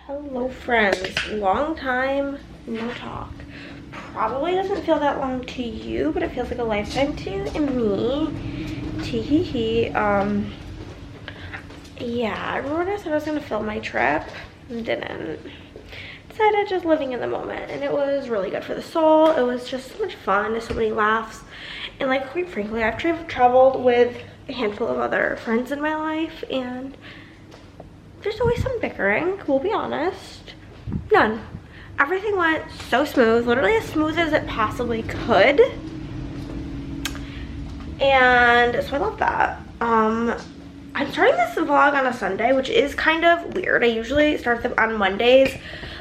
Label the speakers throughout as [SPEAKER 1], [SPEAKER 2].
[SPEAKER 1] Hello friends, long time no talk. Probably doesn't feel that long to you, but it feels like a lifetime to me. Tee-hee-hee. Yeah, I remember I said I was gonna film my trip and didn't. Decided just living in the moment, and it was really good for the soul. It was just so much fun, so many laughs, and like quite frankly, I've traveled with a handful of other friends in my life, and there's always some bickering, we'll be honest. None. Everything went so smooth, literally as smooth as it possibly could. And so I love that. I'm starting this vlog on a Sunday, which is kind of weird. I usually start them on Mondays,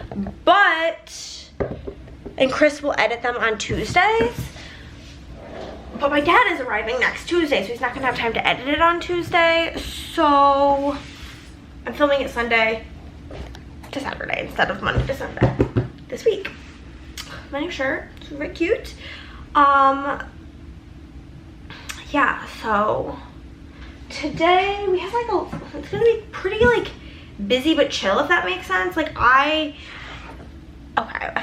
[SPEAKER 1] and Chris will edit them on Tuesdays. But my dad is arriving next Tuesday, so he's not gonna have time to edit it on Tuesday. So I'm filming it Sunday to Saturday instead of Monday to Sunday this week. My new shirt, it's very cute. Yeah, so today we have like it's gonna be pretty like busy but chill, if that makes sense. Like I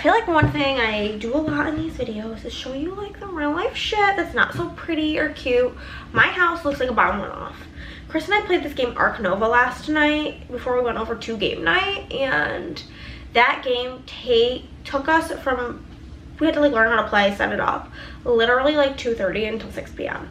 [SPEAKER 1] feel like one thing I do a lot in these videos is show you like the real life shit that's not so pretty or cute. My house looks like a bomb went off. Chris and I played this game Ark Nova last night before we went over to game night, and that game took us from, we had to like learn how to play, set it up, literally like 2:30 until 6 p.m.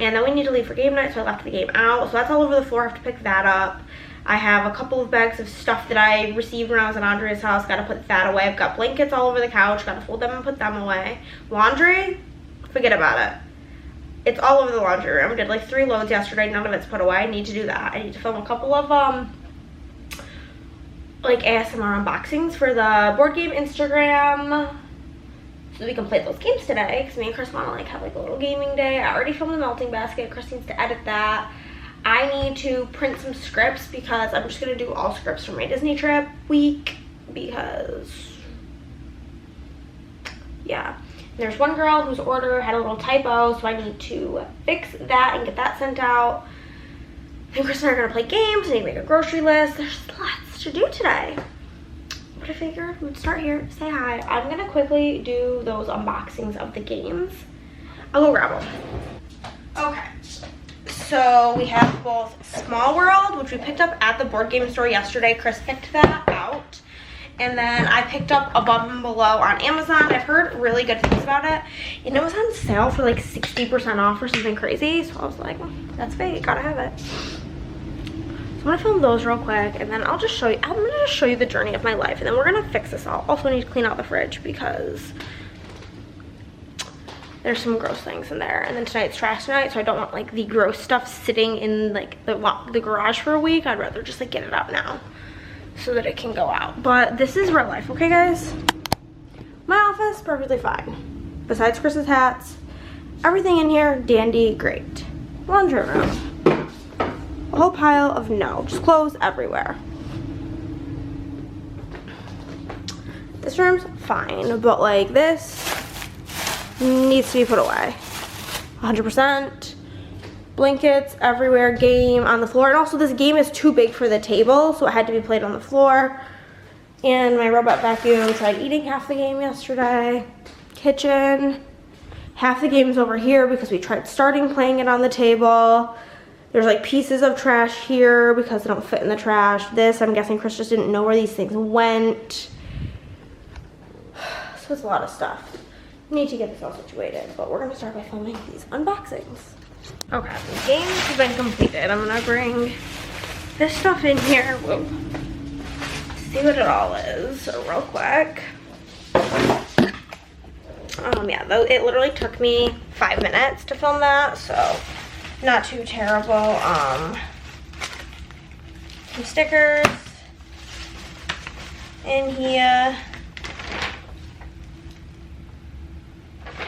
[SPEAKER 1] And then we need to leave for game night, so I left the game out. So that's all over the floor, I have to pick that up. I have a couple of bags of stuff that I received when I was at Andrea's house, gotta put that away. I've got blankets all over the couch, gotta fold them and put them away. Laundry, forget about it. It's all over the laundry room. I did like 3 loads yesterday, none of it's put away. I need to do that. I need to film a couple of like ASMR unboxings for the board game Instagram, so we can play those games today, because me and Chris want to like have like a little gaming day. I already filmed the melting basket. Chris needs to edit that. I need to print some scripts because I'm just gonna do all scripts for my Disney trip week, because yeah. There's one girl whose order had a little typo, so I need to fix that and get that sent out. And Chris and I are gonna play games. I need to make a grocery list. There's lots to do today. But I figured we'd start here, say hi. I'm gonna quickly do those unboxings of the games. I'll go grab them. Okay, so we have both Small World, which we picked up at the board game store yesterday. Chris picked that out. And then I picked up Above and Below on Amazon. I've heard really good things about it. And it was on sale for like 60% off or something crazy. So I was like, that's fake, gotta have it. So I'm gonna film those real quick, and then I'll just show you, I'm gonna just show you the journey of my life, and then we're gonna fix this all. Also, I need to clean out the fridge because there's some gross things in there. And then tonight's trash night, so I don't want like the gross stuff sitting in like the garage for a week. I'd rather just like get it out now, so that it can go out. But this is real life, okay guys? My office, perfectly fine. Besides Chris's hats, everything in here, dandy, great. Laundry room, a whole pile of just clothes everywhere. This room's fine, but like this needs to be put away. 100%. Blankets everywhere, game on the floor, and also this game is too big for the table, so it had to be played on the floor. And my robot vacuum tried eating half the game yesterday. Kitchen, half the game is over here because we tried playing it on the table. There's like pieces of trash here because they don't fit in the trash. This, I'm guessing Chris just didn't know where these things went. So it's a lot of stuff. Need to get this all situated, but we're gonna start by filming these unboxings. Okay, the games have been completed. I'm gonna bring this stuff in here. Whoa. See what it all is real quick. Yeah, though it literally took me 5 minutes to film that, so not too terrible. Some stickers in here.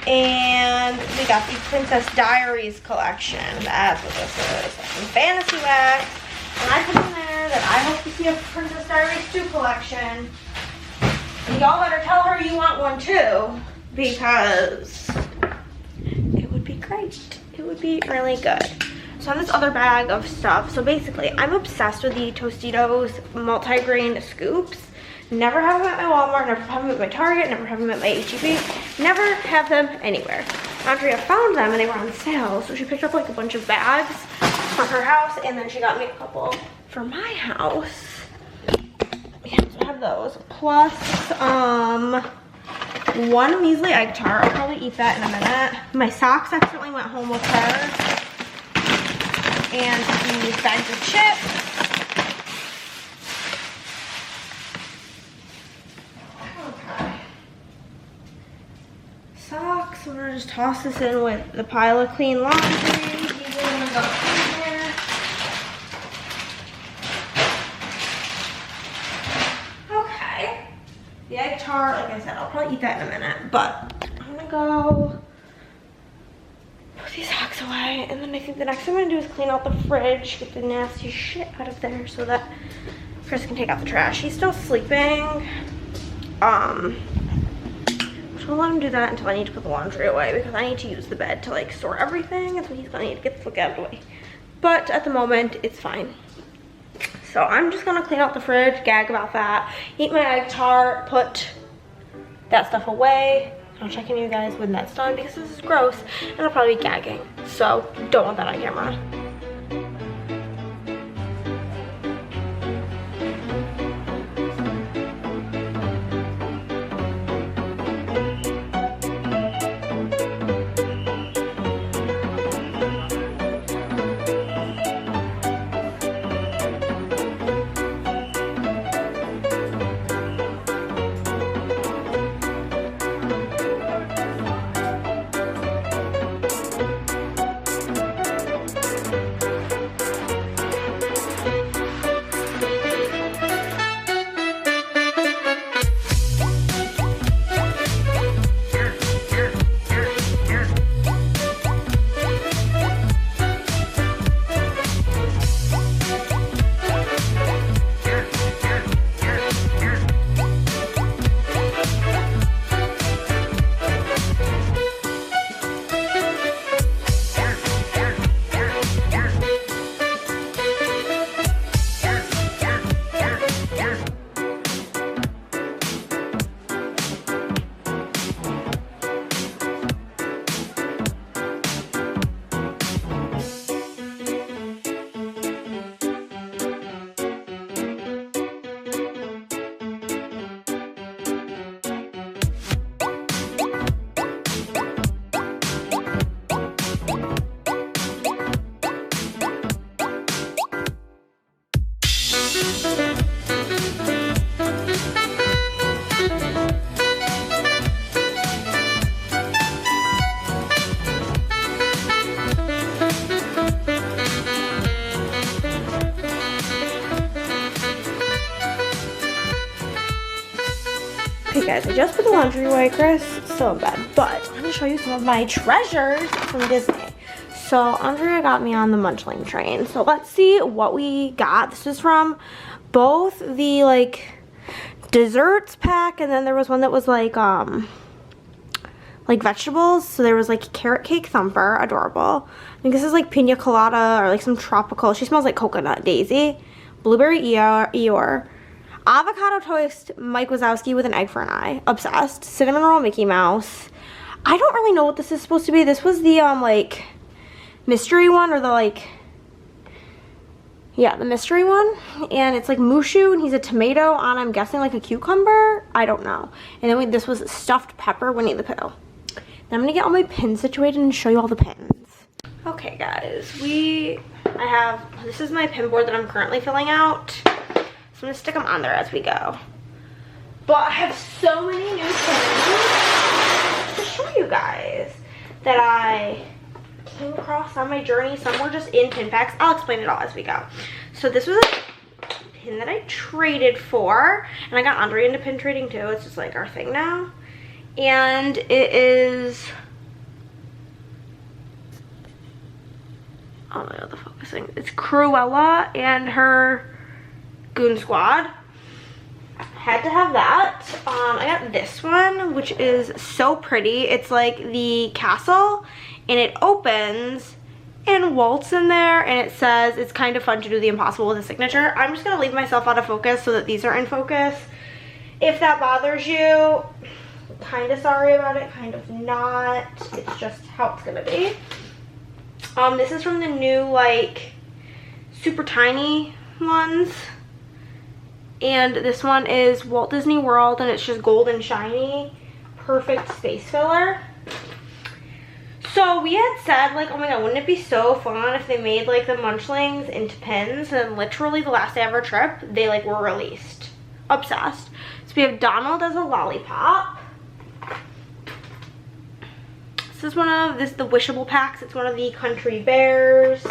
[SPEAKER 1] And we got the Princess Diaries collection. That's what this is. Some fantasy wax. And I put in there that I hope to see a Princess Diaries 2 collection. And y'all better tell her you want one too, because it would be great. It would be really good. So I have this other bag of stuff. So basically, I'm obsessed with the Tostitos multi-grain scoops. Never have them at my Walmart, never have them at my Target, never have them at my H-E-B, never have them anywhere. Andrea found them and they were on sale, so she picked up like a bunch of bags for her house, and then she got me a couple for my house. Yeah, so I have those. Plus, one measly egg tart. I'll probably eat that in a minute. My socks accidentally went home with her. And these bags of chips. Okay. Socks. We're gonna just toss this in with the pile of clean laundry. These are gonna go in here. Okay. The egg tart, like I said, I'll probably eat that in a minute, but I'm gonna go put these socks away, and then I think the next thing I'm gonna do is clean out the fridge, get the nasty shit out of there so that Chris can take out the trash. He's still sleeping. So I'll let him do that until I need to put the laundry away, because I need to use the bed to like store everything, and so he's gonna need to get this out of the way. But at the moment, it's fine. So I'm just gonna clean out the fridge, gag about that, eat my egg tart, put that stuff away. I'll check in you guys when that's done, because this is gross and I'll probably be gagging. So don't want that on camera. Okay guys, I just put the laundry away. Chris is still in bed, but I'm gonna show you some of my treasures from Disney. So Andrea got me on the munchling train. So let's see what we got. This is from both the like desserts pack, and then there was one that was like vegetables. So there was like carrot cake thumper, adorable. I think this is like pina colada or like some tropical. She smells like coconut daisy. Blueberry Eeyore. Avocado toast Mike Wazowski with an egg for an eye. Obsessed. Cinnamon roll Mickey Mouse. I don't really know what this is supposed to be. This was the like mystery one, or the like, yeah, the mystery one. And it's like Mushu, and he's a tomato on, I'm guessing, like a cucumber. I don't know. And then this was stuffed pepper Winnie the Pooh. Then I'm gonna get all my pins situated and show you all the pins. Okay guys, this is my pin board that I'm currently filling out. So I'm gonna stick them on there as we go. But I have so many new pins to show you guys that I came across on my journey. Some were just in pin packs. I'll explain it all as we go. So this was a pin that I traded for, and I got Andrea into pin trading too. It's just like our thing now. And it is, oh my god, the focusing. It's Cruella and her Goon Squad. Had to have that. I got this one, which is so pretty. It's like the castle, and it opens, and Walt's in there, and it says it's kind of fun to do the impossible with a signature. I'm just gonna leave myself out of focus so that these are in focus. If that bothers you, kind of sorry about it, kind of not. It's just how it's gonna be. This is from the new, like, super tiny ones. And this one is Walt Disney World, and it's just gold and shiny. Perfect space filler. So we had said, like, oh my god, wouldn't it be so fun if they made, like, the Munchlings into pins? And literally the last day of our trip, they, like, were released. Obsessed. So we have Donald as a lollipop. This is the wishable packs. It's one of the Country Bears,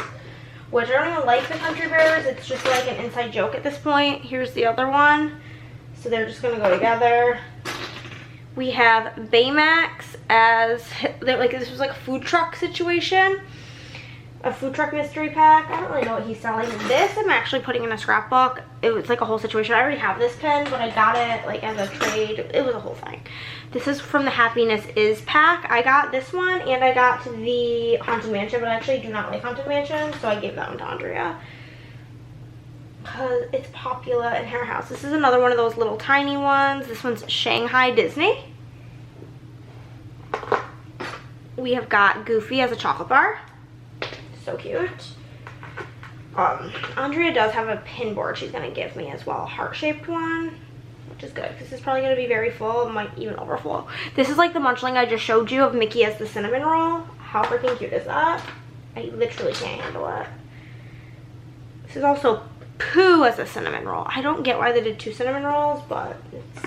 [SPEAKER 1] which I don't even like the Country Bears. It's just like an inside joke at this point. Here's the other one. So they're just gonna go together. We have Baymax as, like, this was like a food truck situation. A food truck mystery pack. I don't really know what he's selling. This I'm actually putting in a scrapbook. It was like a whole situation. I already have this pen, but I got it like as a trade. It was a whole thing. This is from the Happiness Is pack. I got this one and I got the Haunted Mansion, but I actually do not like Haunted Mansion, so I gave that one to Andrea because it's popular in her house. This is another one of those little tiny ones. This one's Shanghai Disney. We have got Goofy as a chocolate bar. So cute. Andrea does have a pin board she's gonna give me as well, a heart-shaped one, which is good because it's probably gonna be very full, might even overflow. This is like the Munchling I just showed you of Mickey as the cinnamon roll. How freaking cute is that? I literally can't handle it. This is also Pooh as a cinnamon roll. I don't get why they did 2 cinnamon rolls, but it's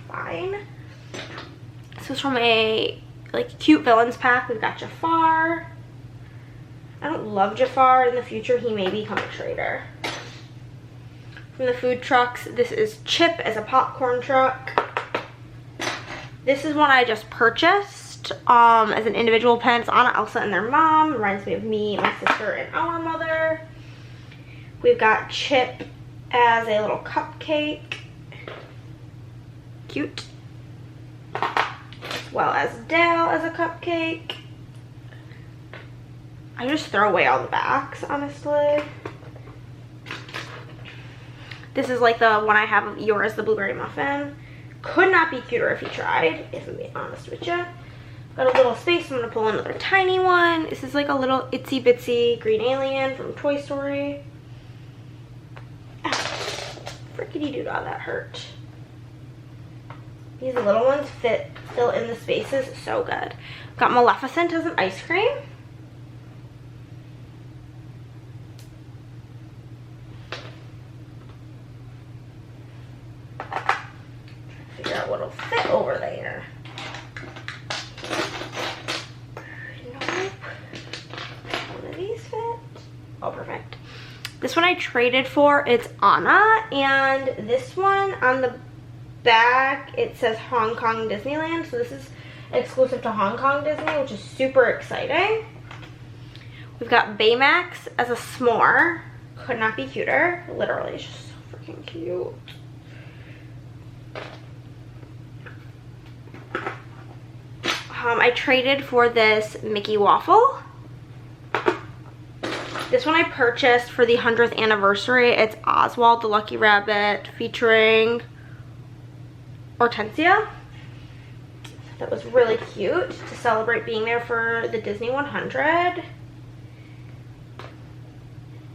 [SPEAKER 1] fine. This is from a like cute villains pack. We've got Jafar. I don't love Jafar. In the future, he may become a traitor. From the food trucks, this is Chip as a popcorn truck. This is one I just purchased as an individual pen. It's Anna, Elsa, and their mom. Reminds me of me, my sister, and our mother. We've got Chip as a little cupcake. Cute. As well as Dale as a cupcake. I just throw away all the backs, honestly. This is like the one I have of yours, the blueberry muffin. Could not be cuter if you tried, if I'm being honest with you. Got a little space, I'm gonna pull another tiny one. This is like a little itsy bitsy green alien from Toy Story. Frickety doo-dah, that hurt. These little ones fill in the spaces so good. Got Maleficent as an ice cream. Figure out what'll fit over there. Nope. One of these fit. Oh, perfect. This one I traded for. It's Anna, and this one on the back it says Hong Kong Disneyland, so this is exclusive to Hong Kong Disney, which is super exciting. We've got Baymax as a s'more. Could not be cuter. Literally, it's just so freaking cute. I traded for this Mickey waffle. This one I purchased for the 100th anniversary. It's Oswald the Lucky Rabbit featuring Hortensia. That was really cute to celebrate being there for the Disney 100.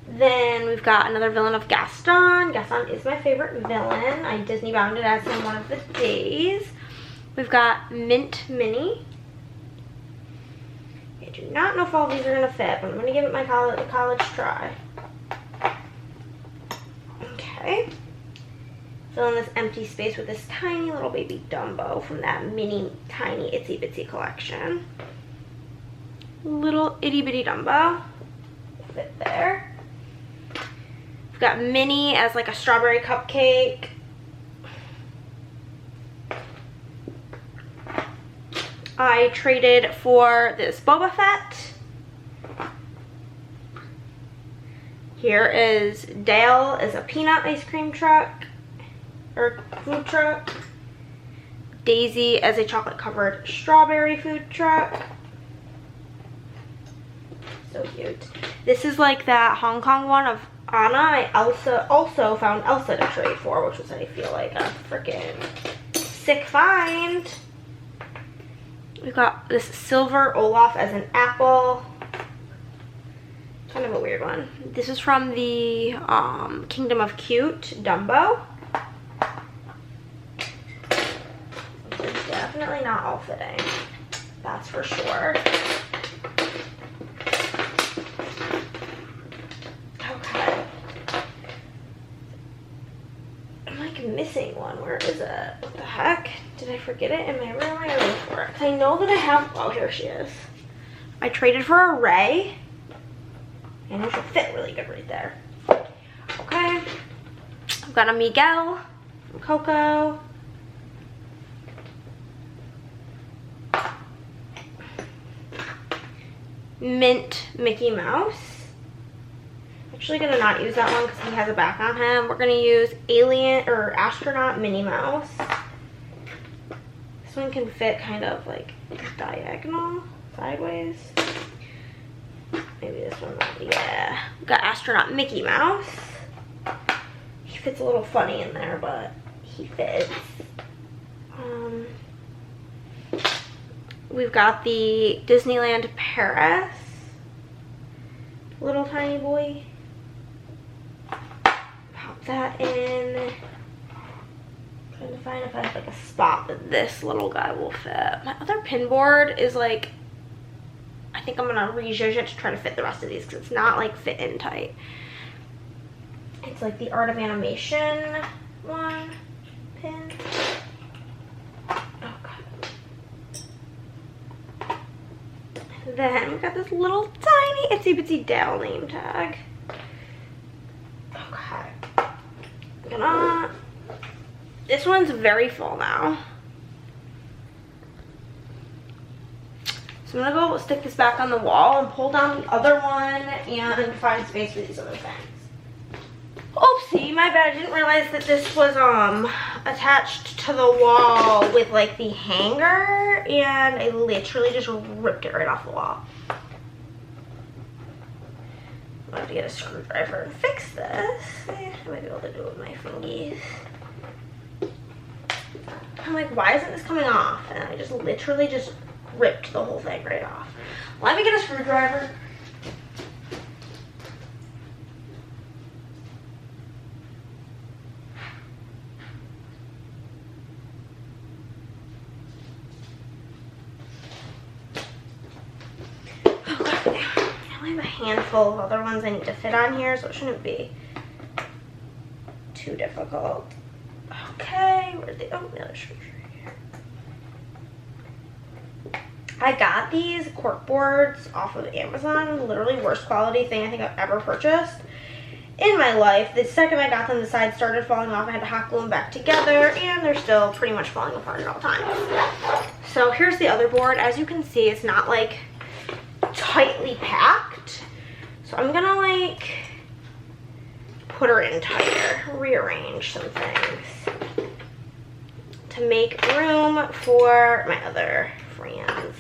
[SPEAKER 1] Then we've got another villain of Gaston. Gaston is my favorite villain. I Disney bounded as him one of the days. We've got Mint Minnie. I do not know if all these are going to fit, but I'm going to give it my college try. Okay. Fill in this empty space with this tiny little baby Dumbo from that mini tiny itsy bitsy collection. Little itty bitty Dumbo. Fit there. We've got Minnie as like a strawberry cupcake. I traded for this Boba Fett. Here is Dale as a peanut ice cream truck, or food truck. Daisy as a chocolate covered strawberry food truck. So cute. This is like that Hong Kong one of Anna. I also found Elsa to trade for, which was, I feel like, a freaking sick find. We got this silver Olaf as an apple. Kind of a weird one. This is from the Kingdom of Cute Dumbo. It's definitely not all fitting. That's for sure. Okay. I'm like missing one. Where is it? What the heck? Did I forget it in my room? I gotta look for it. 'Cause I know that I have. Oh, here she is. I traded for a Ray. And it should fit really good right there. Okay. I've got a Miguel from Coco. Mint Mickey Mouse. Actually gonna not use that one because he has a back on him. We're gonna use Alien or Astronaut Minnie Mouse. This one can fit kind of like diagonal, sideways. Maybe this one will, yeah. We've got Astronaut Mickey Mouse. He fits a little funny in there, but he fits. We've got the Disneyland Paris. Little tiny boy. Pop that in. Trying to find if I have like a spot that this little guy will fit. My other pin board is like, I think I'm gonna rejudge it to try to fit the rest of these because it's not like fit in tight. It's like the Art of Animation one pin. Okay. Then we've got this little tiny itsy bitsy Dale name tag. Okay. This one's very full now. So I'm gonna go stick this back on the wall and pull down the other one and find space for these other things. Oopsie, my bad. I didn't realize that this was attached to the wall with like the hanger, and I literally just ripped it right off the wall. I'll have to get a screwdriver and fix this. I might be able to do it with my fingies. I'm like, why isn't this coming off? And I just literally just ripped the whole thing right off. Let me get a screwdriver. Okay. I only have a handful of other ones I need to fit on here, so it shouldn't be too difficult. Okay, where's the, oh, the other screwdriver here. I got these cork boards off of Amazon. Literally worst quality thing I think I've ever purchased in my life. The second I got them, the sides started falling off. I had to hot glue them back together, and they're still pretty much falling apart at all times. So here's the other board. As you can see, it's not like tightly packed. So I'm gonna like put her in tighter, rearrange some things to make room for my other friends.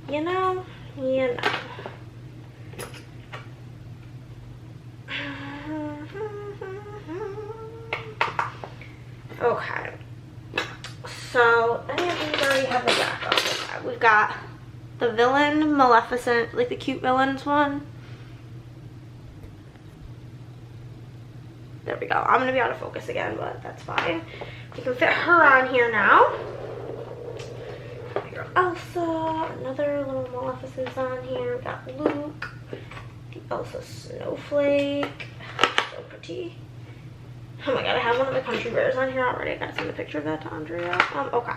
[SPEAKER 1] You know. Okay. So any of these already have the backup. Okay. We've got the villain Maleficent, like the cute villains one. There we go. I'm gonna be out of focus again, but that's fine. We can fit her on here now. Elsa, another little Maleficent's on here. We got Luke, the Elsa Snowflake, so pretty. Oh my god, I have one of the Country Bears on here already. I gotta send a picture of that to Andrea. Okay.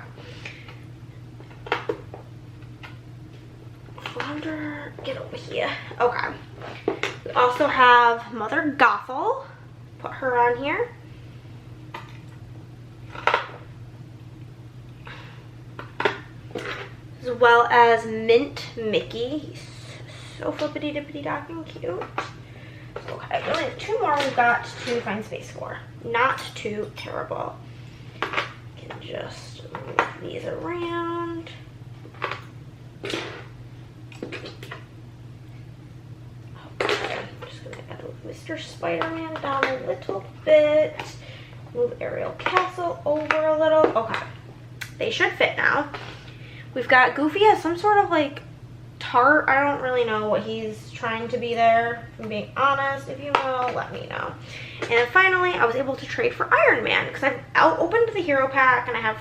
[SPEAKER 1] Flounder, get over here. Okay. We also have Mother Gothel. Put her on here. As well as Mint Mickey. He's so flippity dippity dock and cute. Okay, we only have two more we've got to find space for. Not too terrible. Can just move these around. Okay, I'm just gonna add Mr. Spider-Man down a little bit. Move Ariel Castle over a little. Okay. They should fit now. We've got Goofy as some sort of like tart. I don't really know what he's trying to be there. If I'm being honest. If you know, let me know. And then finally, I was able to trade for Iron Man because I've opened the hero pack and I have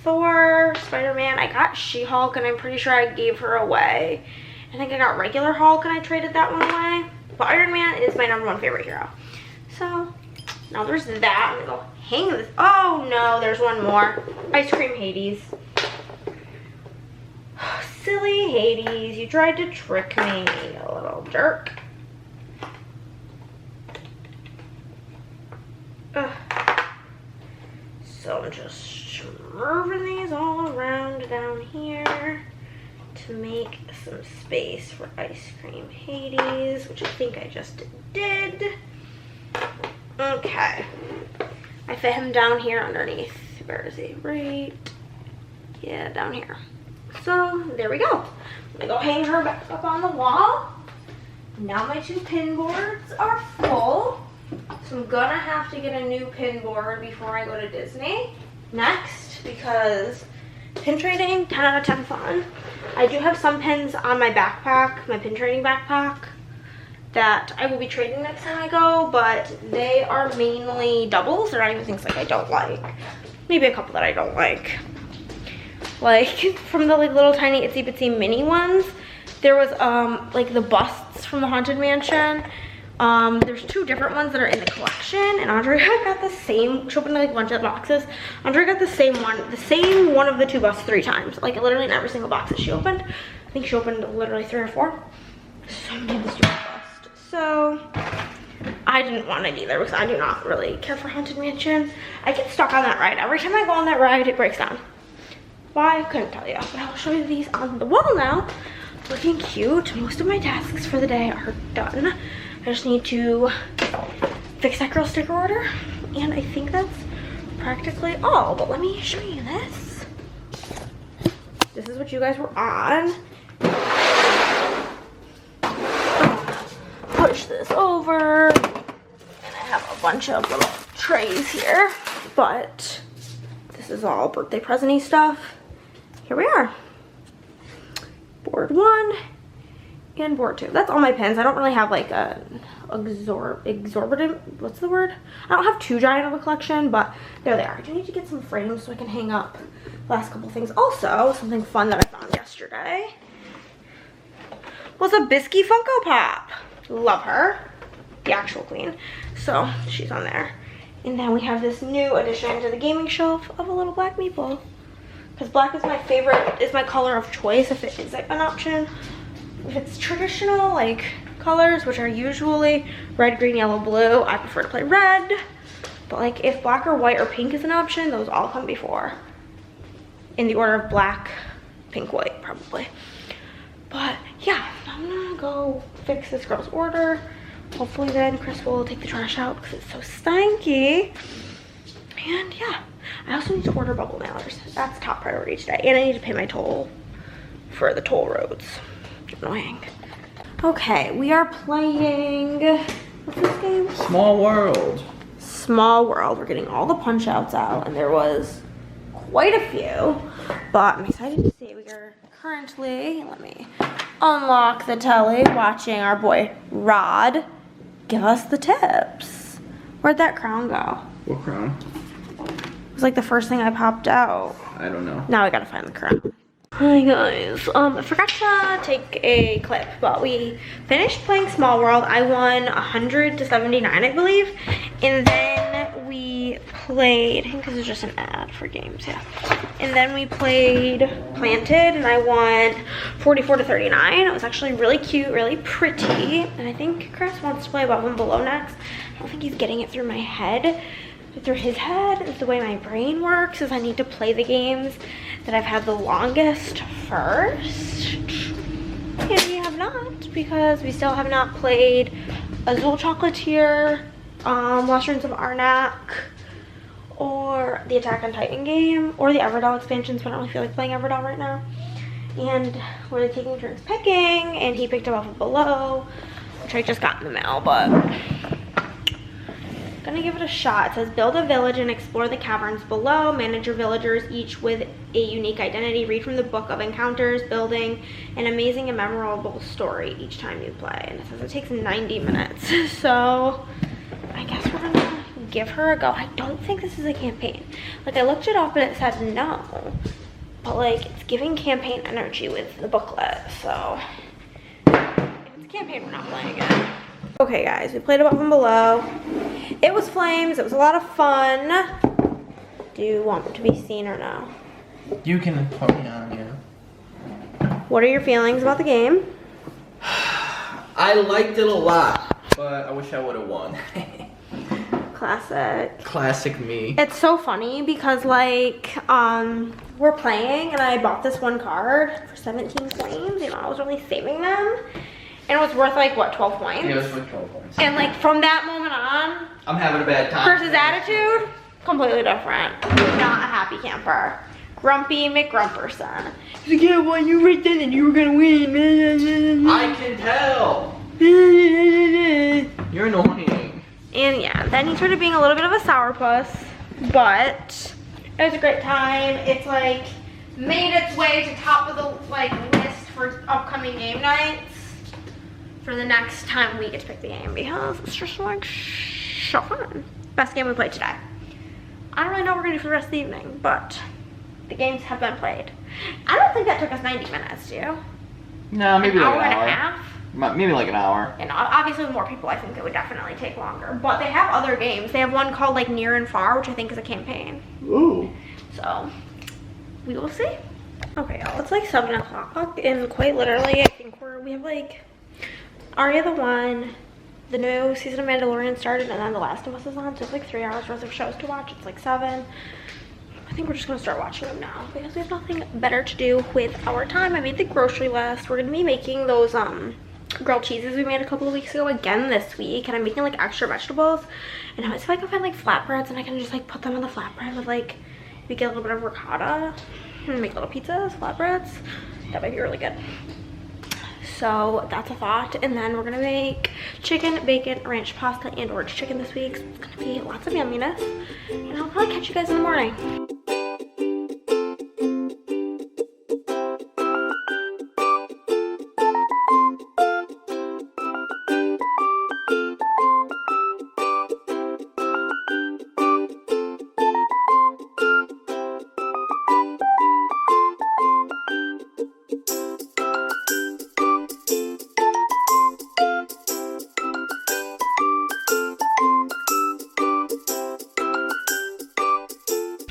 [SPEAKER 1] Thor, Spider-Man. I got She-Hulk and I'm pretty sure I gave her away. I think I got regular Hulk and I traded that one away. But Iron Man is my #1 favorite hero. So now there's that. I'm gonna go hang this. Oh no, there's one more. Ice Cream Hades. Silly Hades, you tried to trick me, you little jerk. Ugh. So I'm just moving these all around down here to make some space for Ice Cream Hades, which I think I just did. Okay. I fit him down here underneath. Where is he? Right. Yeah, down here. So there we go. I'm gonna go hang her back up on the wall. Now my 2 pin boards are full. So I'm gonna have to get a new pin board before I go to Disney next because pin trading, 10 out of 10 fun. I do have some pins on my backpack, my pin trading backpack, that I will be trading next time I go, but they are mainly doubles. They're not even things like I don't like. Maybe a couple that I don't like. Like from the like little tiny itsy bitsy mini ones, there was like the busts from the Haunted Mansion. There's 2 different ones that are in the collection, and Andrea got the same. She opened like a bunch of boxes. Andrea got the same one of the 2 busts 3 times, like literally in every single box that she opened. I think she opened literally 3 or 4. So made this stupid bust. So I didn't want it either because I do not really care for Haunted Mansion. I get stuck on that ride. Every time I go on that ride, it breaks down. Why? I couldn't tell you. But I'll show you these on the wall now. Looking cute. Most of my tasks for the day are done. I just need to fix that girl sticker order. And I think that's practically all. But let me show you this. This is what you guys were on. Push this over. And I have a bunch of little trays here. But this is all birthday present-y stuff. Here we are. Board 1 and board 2. That's all my pins. I don't really have like a exorbitant, what's the word? I don't have too giant of a collection, but there they are. I do need to get some frames so I can hang up the last couple things. Also, something fun that I found yesterday was a Bisky Funko Pop. Love her. The actual queen. So she's on there. And then we have this new addition to the gaming shelf of a little black meeple. Because black is my favorite, is my color of choice if it is like an option. If it's traditional like colors, which are usually red, green, yellow, blue, I prefer to play red. But like if black or white or pink is an option, those all come before. In the order of black, pink, white, probably. But yeah, I'm gonna go fix this girl's order. Hopefully then Chris will take the trash out because it's so stanky. And yeah, I also need to order bubble mailers. That's top priority today. And I need to pay my toll for the toll roads. Annoying. Okay, we are playing, what's this game?
[SPEAKER 2] Small World.
[SPEAKER 1] Small World. We're getting all the punch outs out, and there was quite a few, but I'm excited to see. We are currently, let me unlock the telly, watching our boy Rod give us the tips. Where'd that crown go?
[SPEAKER 2] What crown?
[SPEAKER 1] It was like the first thing I popped out.
[SPEAKER 2] I don't know.
[SPEAKER 1] Now I gotta find the crown. Hi guys, I forgot to take a clip, but we finished playing Small World. I won 100 to 79, I believe, and then we played, I think this is just an ad for games, yeah. And then we played Planted, and I won 44 to 39. It was actually really cute, really pretty, and I think Chris wants to play Above and Below next. I don't think he's getting it through my head. Through his head, it's the way my brain works, is I need to play the games that I've had the longest first. And we have not, because we still have not played Azul Chocolatier, Lost Ruins of Arnak, or the Attack on Titan game, or the Everdell expansions, but I don't really feel like playing Everdell right now. And we're taking turns picking, and he picked Above and Below, which I just got in the mail, but gonna gonna give it a shot. It says build a village and explore the caverns below. Manage your villagers, each with a unique identity. Read from the book of encounters, building an amazing and memorable story each time you play. And it says it takes 90 minutes. So I guess we're gonna give her a go. I don't think this is a campaign. Like, I looked it up and it said no. But like, it's giving campaign energy with the booklet. So if it's a campaign, we're not playing it. Okay guys, we played Above and Below. It was flames, it was a lot of fun. Do you want to be seen or no?
[SPEAKER 2] You can put me on, yeah.
[SPEAKER 1] What are your feelings about the game?
[SPEAKER 2] I liked it a lot, but I wish I would have won.
[SPEAKER 1] Classic.
[SPEAKER 2] Classic me.
[SPEAKER 1] It's so funny because like, we're playing and I bought this one card for 17 coins. You know, I was really saving them. And it was worth like, what, 12 points?
[SPEAKER 2] Yeah, it was worth 12 points.
[SPEAKER 1] And like, from that moment on,
[SPEAKER 2] I'm having a bad time.
[SPEAKER 1] versus attitude, completely different. Not a happy camper. Grumpy McGrumperson. He's like, yeah, well, you right then and you were gonna win.
[SPEAKER 2] I can tell. You're annoying.
[SPEAKER 1] And yeah, then he started being a little bit of a sourpuss, but it was a great time. It's like, made its way to top of the like list for upcoming game nights. For the next time we get to pick the game, because it's just like so fun. Best game we played today. I don't really know what we're gonna do for the rest of the evening, but the games have been played. I don't think that took us 90 minutes, do you?
[SPEAKER 2] No, maybe like an hour.
[SPEAKER 1] And a half?
[SPEAKER 2] Maybe like an hour.
[SPEAKER 1] And obviously with more people, I think it would definitely take longer. But they have other games. They have one called like Near and Far, which I think is a campaign.
[SPEAKER 2] Ooh.
[SPEAKER 1] So, we will see. Okay, y'all, it's like 7 o'clock, and quite literally, I think we have like Arya the One, the new season of Mandalorian started, and then The Last of Us is on, so it's like 3 hours worth of shows to watch. It's like 7. I think we're just gonna start watching them now because we have nothing better to do with our time. I made the grocery list. We're gonna be making those grilled cheeses we made a couple of weeks ago again this week, and I'm making like extra vegetables. And I was like, I can find like flatbreads, and I can just like put them on the flatbread with like, we get a little bit of ricotta and make little pizzas, flatbreads. That might be really good. So that's a thought. And then we're gonna make chicken, bacon, ranch pasta, and orange chicken this week. So it's gonna be lots of yumminess. And I'll probably catch you guys in the morning.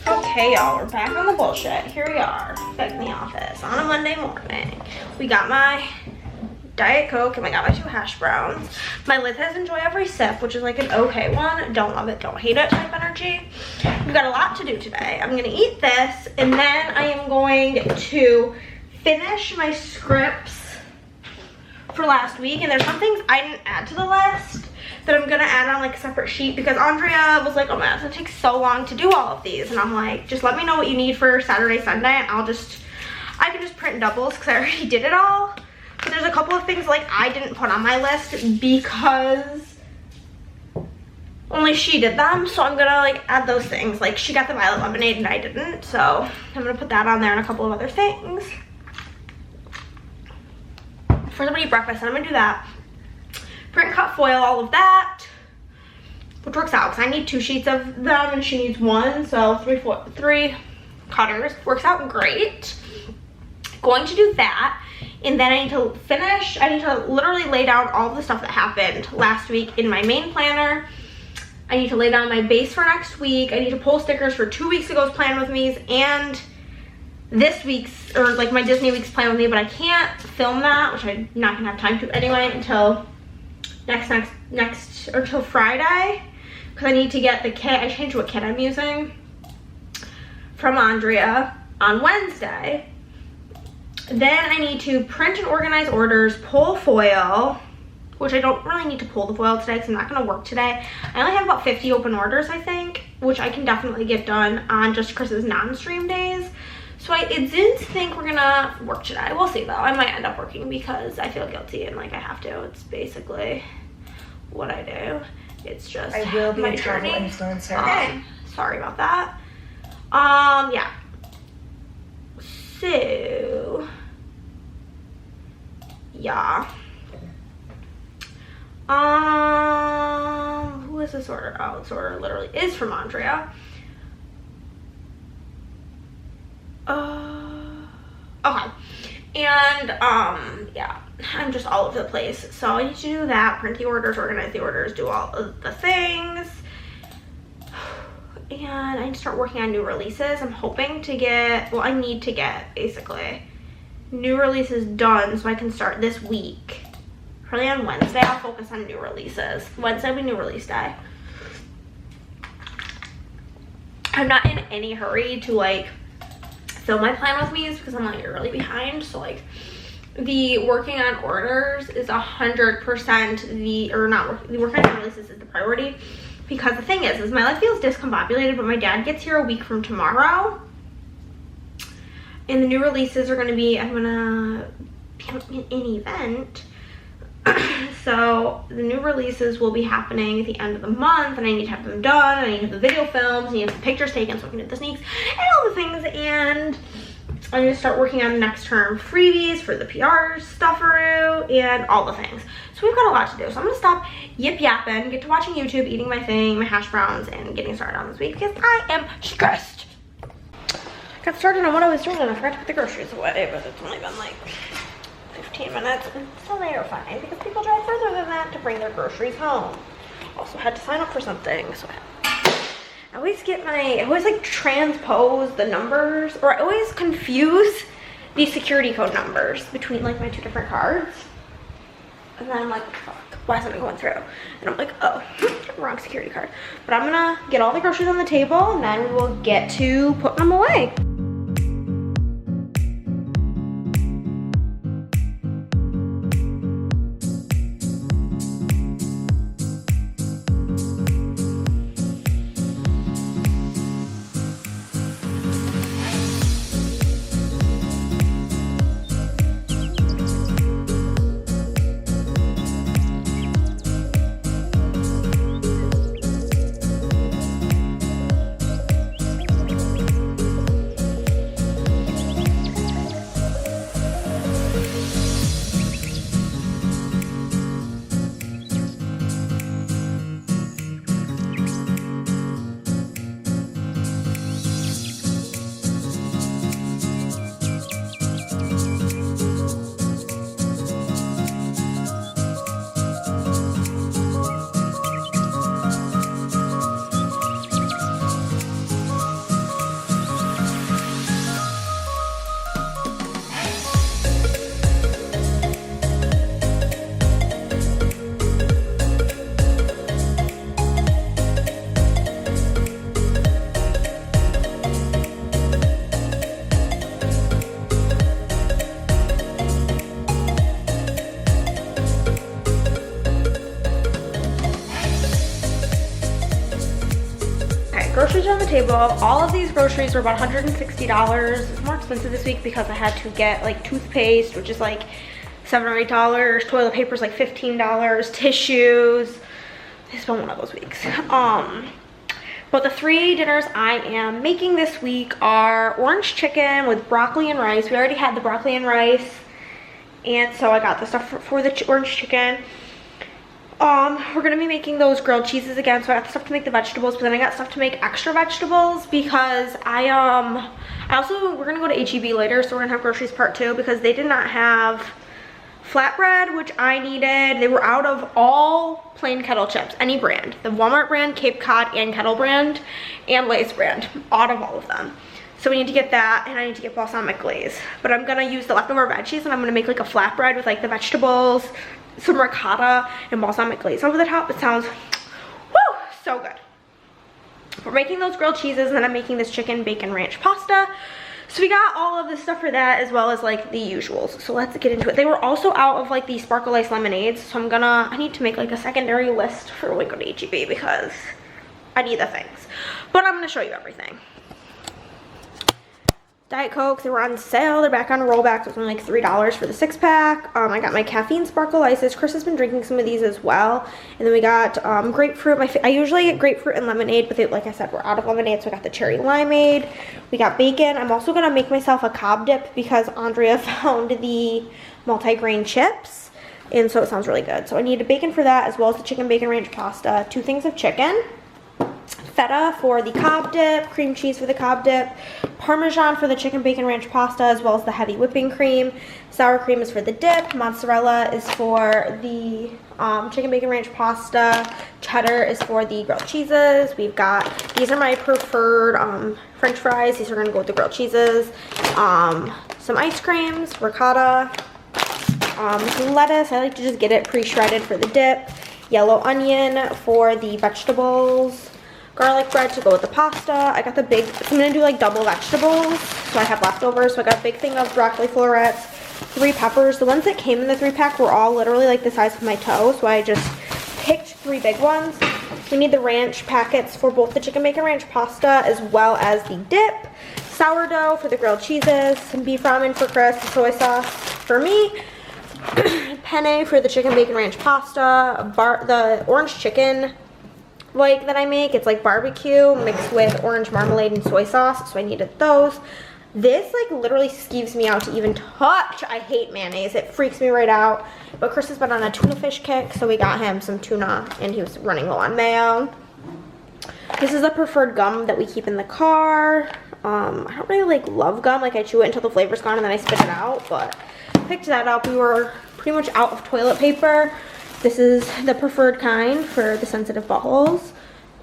[SPEAKER 1] Okay, y'all, we're back on the bullshit. Here we are, back in the office on a Monday morning. We got my Diet Coke and I got my 2 hash browns. My Liz has enjoy every sip, which is like an okay one. Don't love it, don't hate it type energy. We've got a lot to do today. I'm gonna eat this, and then I am going to finish my scripts for last week. And there's some things I didn't add to the list that I'm gonna add on like a separate sheet, because Andrea was like, oh man, it's gonna take so long to do all of these. And I'm like, just let me know what you need for Saturday, Sunday, and I can just print doubles because I already did it all. But there's a couple of things like I didn't put on my list because only she did them. So I'm gonna like add those things. Like she got the violet lemonade and I didn't. So I'm gonna put that on there and a couple of other things. For somebody breakfast, and I'm gonna do that. Print, cut, foil, all of that, which works out because I need 2 sheets of them and she needs 1, so 3 cutters. Works out great. Going to do that, and then I need to finish. I need to literally lay down all the stuff that happened last week in my main planner. I need to lay down my base for next week. I need to pull stickers for 2 weeks ago's Plan With Me's and this week's, or like my Disney week's Plan With Me, but I can't film that, which I'm not gonna have time to anyway until next or till Friday, because I need to get the kit. I changed what kit I'm using from Andrea on Wednesday. Then I need to print and organize orders, pull foil, which I don't really need to pull the foil today because I'm not going to work today. I only have about 50 open orders, I think, which I can definitely get done on just Chris's non-stream days. So I didn't think we're gonna work today. We'll see though. I might end up working because I feel guilty and like I have to. It's basically what I do. It's just
[SPEAKER 3] I will be
[SPEAKER 1] my
[SPEAKER 3] a travel
[SPEAKER 1] journey.
[SPEAKER 3] influencer.
[SPEAKER 1] Sorry about that. Yeah. So, yeah. Who is this order? Oh, this order literally is from Andrea. Okay. And, yeah, I'm just all over the place. So I need to do that, print the orders, organize the orders, do all of the things. And I need to start working on new releases. I'm hoping to get, well, I need to get, basically, new releases done so I can start this week. Probably on Wednesday, I'll focus on new releases. Wednesday will be new release day. I'm not in any hurry to, like, fill my plan with me because I'm, like, really behind. So, like, the working on orders is 100% the working on releases is the priority. Because the thing is my life feels discombobulated, but my dad gets here a week from tomorrow. And the new releases are going to be, I'm going to be an event. So the new releases will be happening at the end of the month, and I need to have them done, and I need to have the video films, and I need to have the pictures taken so I can do the sneaks and all the things. And I'm going to start working on next term freebies for the PR stufferoo and all the things. So we've got a lot to do. So I'm going to stop yip-yapping, get to watching YouTube, eating my thing, my hash browns, and getting started on this week because I am stressed. Got started on what I was doing and I forgot to put the groceries away, but it's only been like 15 minutes. And still they are fine because people drive further than that to bring their groceries home. Also had to sign up for something, so I always like transpose the numbers, or I always confuse the security code numbers between like my two different cards. And then I'm like, fuck, why isn't it going through? And I'm like, oh, wrong security card. But I'm gonna get all the groceries on the table and then we will get to putting them away. Groceries on the table. All of these groceries were about $160. It's more expensive this week because I had to get like toothpaste, which is like $7 or $8. Toilet paper is like $15. Tissues. It's been one of those weeks. But the 3 dinners I am making this week are orange chicken with broccoli and rice. We already had the broccoli and rice, and so I got the stuff for the orange chicken. We're gonna be making those grilled cheeses again, so I got stuff to make the vegetables, but then I got stuff to make extra vegetables because we're gonna go to HEB later, so we're gonna have groceries part 2 because they did not have flatbread, which I needed. They were out of all plain kettle chips, any brand. The Walmart brand, Cape Cod, and Kettle brand, and Lay's brand, out of all of them. So we need to get that, and I need to get balsamic glaze. But I'm gonna use the leftover veggies, and I'm gonna make like a flatbread with like the vegetables, some ricotta, and balsamic glaze over the top. It sounds, woo, so good. We're making those grilled cheeses, and then I'm making this chicken bacon ranch pasta. So we got all of the stuff for that, as well as like the usuals. So let's get into it. They were also out of like the sparkle ice lemonades, so I need to make like a secondary list for when we go to HEB because I need the things. But I'm gonna show you everything. Diet Cokes. They were on sale. They're back on rollback. So it was only like $3 for the 6-pack. I got my caffeine sparkle ices. Chris has been drinking some of these as well. And then we got grapefruit. I usually get grapefruit and lemonade, but they, like I said, we're out of lemonade, so I got the cherry limeade. We got bacon. I'm also gonna make myself a cob dip because Andrea found the multi-grain chips, and so it sounds really good. So I needed bacon for that, as well as the chicken bacon ranch pasta, 2 things of chicken, feta for the cob dip, cream cheese for the cob dip, Parmesan for the chicken bacon ranch pasta, as well as the heavy whipping cream. Sour cream is for the dip. Mozzarella is for the chicken bacon ranch pasta. Cheddar is for the grilled cheeses. We've got, these are my preferred French fries. These are going to go with the grilled cheeses. Some ice creams, ricotta, lettuce. I like to just get it pre-shredded for the dip. Yellow onion for the vegetables. Garlic bread to go with the pasta. I got the big, so I'm going to do like double vegetables, so I have leftovers. So I got a big thing of broccoli florets, 3 peppers. The ones that came in the 3-pack were all literally like the size of my toe, so I just picked 3 big ones. We need the ranch packets for both the chicken bacon ranch pasta as well as the dip. Sourdough for the grilled cheeses, some beef ramen for Chris, soy sauce for me, penne for the chicken bacon ranch pasta, the orange chicken like that I make. It's like barbecue mixed with orange marmalade and soy sauce, so I needed those. This like literally skeeves me out to even touch. I hate mayonnaise. It freaks me right out. But Chris has been on a tuna fish kick, so we got him some tuna and he was running low on mayo. This is the preferred gum that we keep in the car. I don't really like love gum. Like I chew it until the flavor's gone and then I spit it out, but picked that up. We were pretty much out of toilet paper. This is the preferred kind for the sensitive buttholes.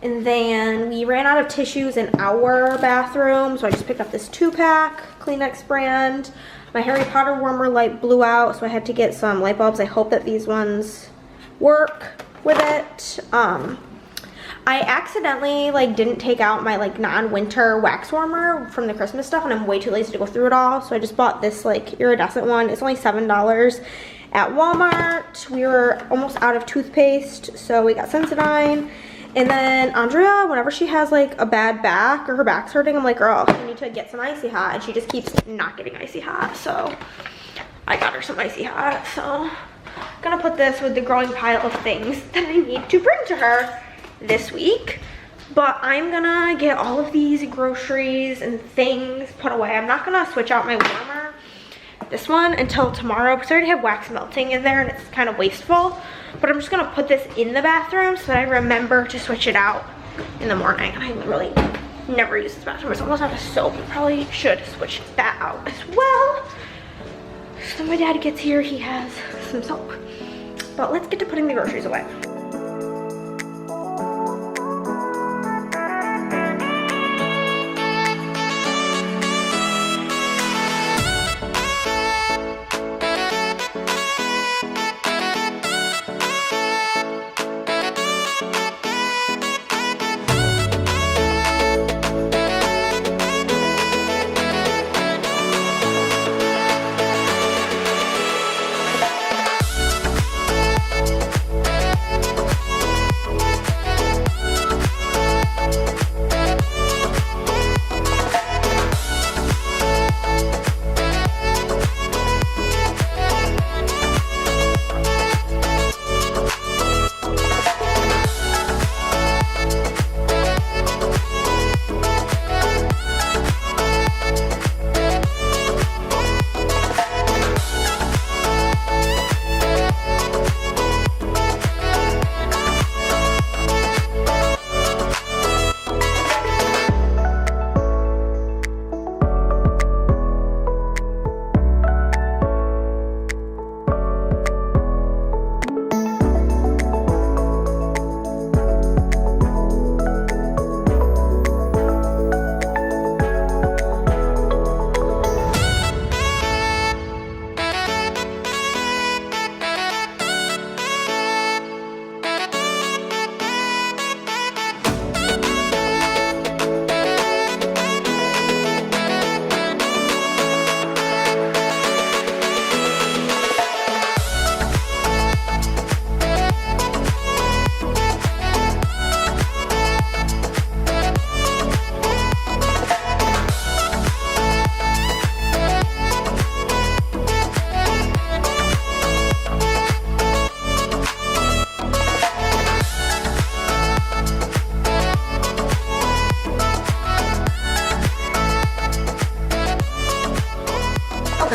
[SPEAKER 1] And then we ran out of tissues in our bathroom, so I just picked up this 2-pack, Kleenex brand. My Harry Potter warmer light blew out, so I had to get some light bulbs. I hope that these ones work with it. I accidentally like didn't take out my like non-winter wax warmer from the Christmas stuff, and I'm way too lazy to go through it all, so I just bought this like iridescent one. It's only $7 at Walmart. We were almost out of toothpaste, so we got Sensodyne. And then Andrea, whenever she has like a bad back or her back's hurting, I'm like, girl, you need to get some Icy Hot, and she just keeps not getting Icy Hot, so I got her some Icy Hot. So I'm gonna put this with the growing pile of things that I need to bring to her this week. But I'm gonna get all of these groceries and things put away. I'm not gonna switch out my warmer, this one, until tomorrow, because I already have wax melting in there and it's kind of wasteful. But I'm just gonna put this in the bathroom so that I remember to switch it out in the morning. And I literally never use this bathroom. It's almost out of soap. I probably should switch that out as well. So when my dad gets here, he has some soap. But let's get to putting the groceries away.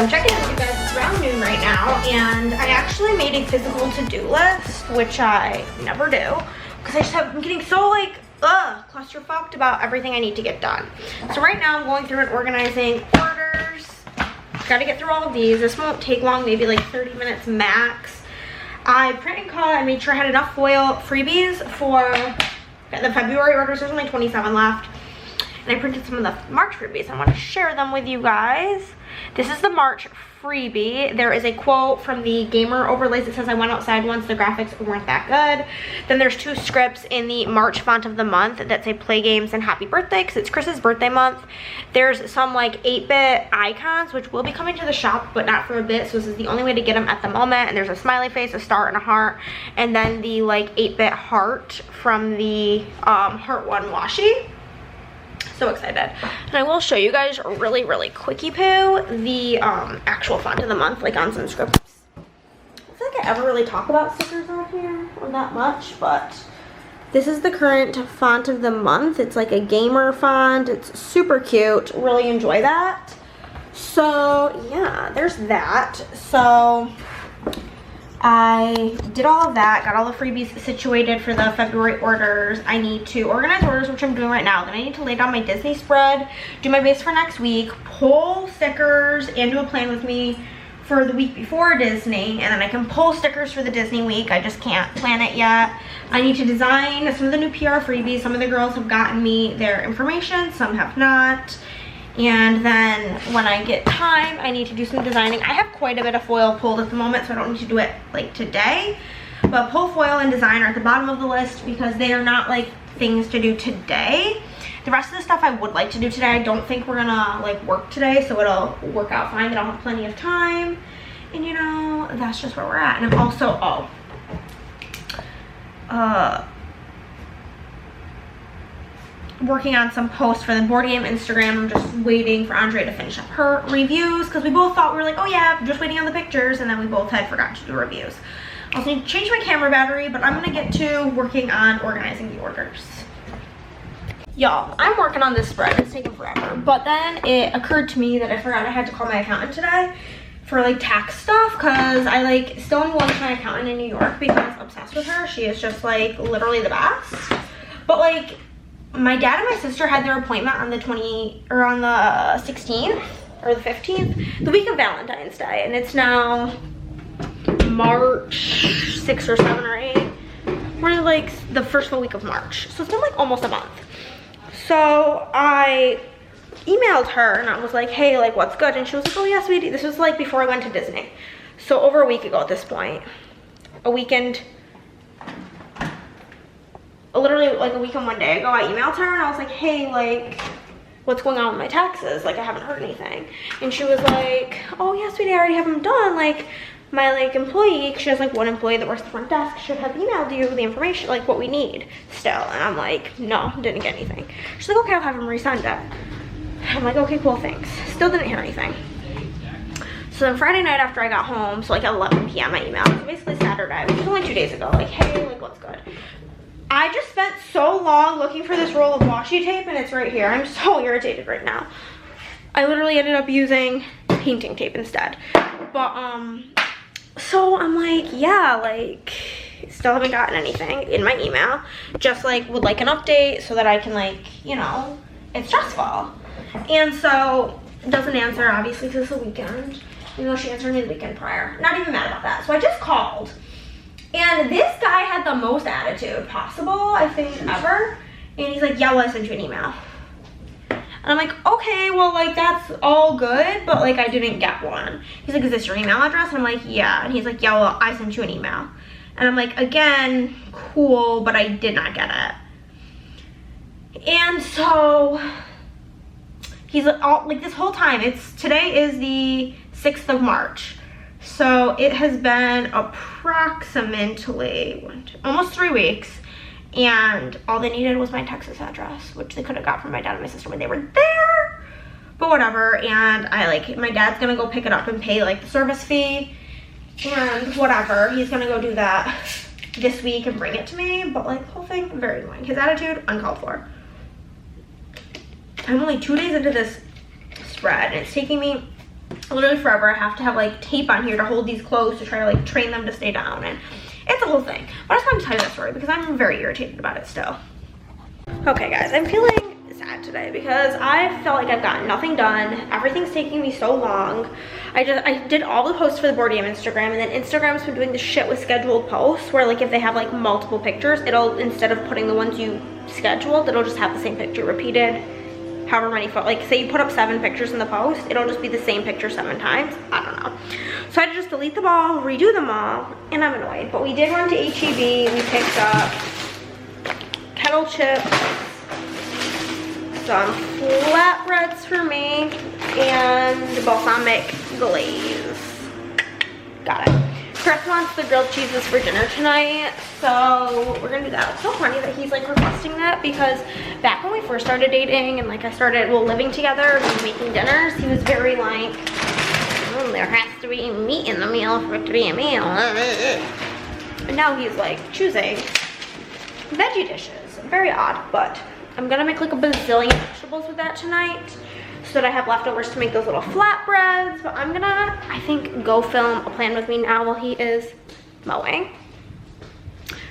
[SPEAKER 1] I'm checking in with you guys. It's around noon right now, and I actually made a physical to-do list, which I never do, because I'm getting so like, clusterfucked about everything I need to get done. So right now I'm going through and organizing orders. Gotta get through all of these. This won't take long, maybe like 30 minutes max. I print and cut. I made sure I had enough foil freebies for the February orders. There's only 27 left. And I printed some of the March freebies. I want to share them with you guys. This is the March freebie. There is a quote from the gamer overlays that says, I went outside once, the graphics weren't that good. Then there's 2 scripts in the March font of the month that say play games and happy birthday, because it's Chris's birthday month. There's some like 8-bit icons, which will be coming to the shop, but not for a bit. So this is the only way to get them at the moment. And there's a smiley face, a star, and a heart. And then the like 8-bit heart from the Heart One washi. So excited. And I will show you guys really quickie poo the actual font of the month, like on some scripts. I feel like I ever really talk about stickers on here or that much, but this is the current font of the month. It's like a gamer font. It's super cute. Really enjoy that. So yeah, there's that. So I did all of that, got all the freebies situated for the February orders. I need to organize orders, which I'm doing right now. Then I need to lay down my Disney spread, do my base for next week, pull stickers, and do a plan with me for the week before Disney. And then I can pull stickers for the Disney week. I just can't plan it yet. I need to design some of the new PR freebies. Some of the girls have gotten me their information, some have not. And then when I get time, I need to do some designing. I have quite a bit of foil pulled at the moment, so I don't need to do it like today. But pull, foil, and design are at the bottom of the list because they are not like things to do today. The rest of the stuff I would like to do today. I don't think we're gonna like work today, so it'll work out fine. But I'll have plenty of time. And you know, that's just where we're at. And I'm also, working on some posts for the board game Instagram. I'm just waiting for Andre to finish up her reviews because we both thought we were like, oh yeah, just waiting on the pictures, and then we both had forgotten to do reviews. I also need to change my camera battery, but I'm gonna get to working on organizing the orders. Y'all, I'm working on this spread. It's taking forever, but then it occurred to me that I forgot I had to call my accountant today for like tax stuff, because I like still am going to my accountant in New York because I'm obsessed with her. She is just like literally the best. But like, my dad and my sister had their appointment on the 16th or the 15th, the week of Valentine's Day, and it's now March 6 or 7 or 8. We're like the first full week of March, so it's been like almost a month. So I emailed her and I was like, hey, like what's good? And she was like, oh yeah, sweetie. This was like before I went to Disney, so over a week ago at this point, literally like a week and 1 day ago, I emailed her and I was like, hey, like what's going on with my taxes? Like I haven't heard anything. And she was like, oh yeah, sweetie, I already have them done. Like my like employee, she has like one employee that works the front desk, should have emailed you the information, like what we need still. And I'm like, no, didn't get anything. She's like, okay, I'll have him resend it. I'm like, okay, cool, thanks. Still didn't hear anything. So then Friday night after I got home, so like at 11 p.m. I emailed, so basically Saturday, which was only 2 days ago, like, hey, like what's good? I just spent so long looking for this roll of washi tape and it's right here. I'm so irritated right now. I literally ended up using painting tape instead. But, so I'm like, yeah, like, still haven't gotten anything in my email. Just like, would like an update so that I can like, you know, it's stressful. And so, doesn't answer, obviously, because it's a weekend. Even though she answered me the weekend prior. Not even mad about that. So I just called. And this guy had the most attitude possible, I think, ever. And he's like, yeah, well, I sent you an email. And I'm like, okay, well, like, that's all good, but, like, I didn't get one. He's like, is this your email address? And I'm like, yeah. And he's like, yeah, well, I sent you an email. And I'm like, again, cool, but I did not get it. And so he's like, this whole time, today is the 6th of March. So it has been approximately almost 3 weeks, and all they needed was my Texas address, which they could have got from my dad and my sister when they were there, but whatever. And my dad's gonna go pick it up and pay like the service fee and whatever. He's gonna go do that this week and bring it to me, but like the whole thing, very annoying. His attitude, uncalled for. I'm only 2 days into this spread and it's taking me literally forever. I have to have like tape on here to hold these closed to try to like train them to stay down, and it's a whole thing. But I just wanted to tell you that story because I'm very irritated about it still. Okay guys, I'm feeling sad today because I felt like I've gotten nothing done. Everything's taking me so long. I did all the posts for the board game Instagram, and then Instagram's been doing this shit with scheduled posts where like if they have like multiple pictures, it'll, instead of putting the ones you scheduled, it'll just have the same picture repeated however many, like say you put up 7 pictures in the post, it'll just be the same picture 7 times. I don't know. So I had to just delete them all, redo them all, and I'm annoyed. But we did run to HEB. We picked up kettle chips, some flatbreads for me, and balsamic glaze. Got it. Chris wants the grilled cheeses for dinner tonight, so we're gonna do that. It's so funny that he's like requesting that because back when we first started dating and like I started, well, living together and making dinners, he was very like, oh, there has to be meat in the meal for it to be a meal. And now he's like choosing veggie dishes. Very odd, but I'm gonna make like a bazillion vegetables with that tonight so that I have leftovers to make those little flatbreads. But I'm gonna, I think, go film a plan with me now while he is mowing,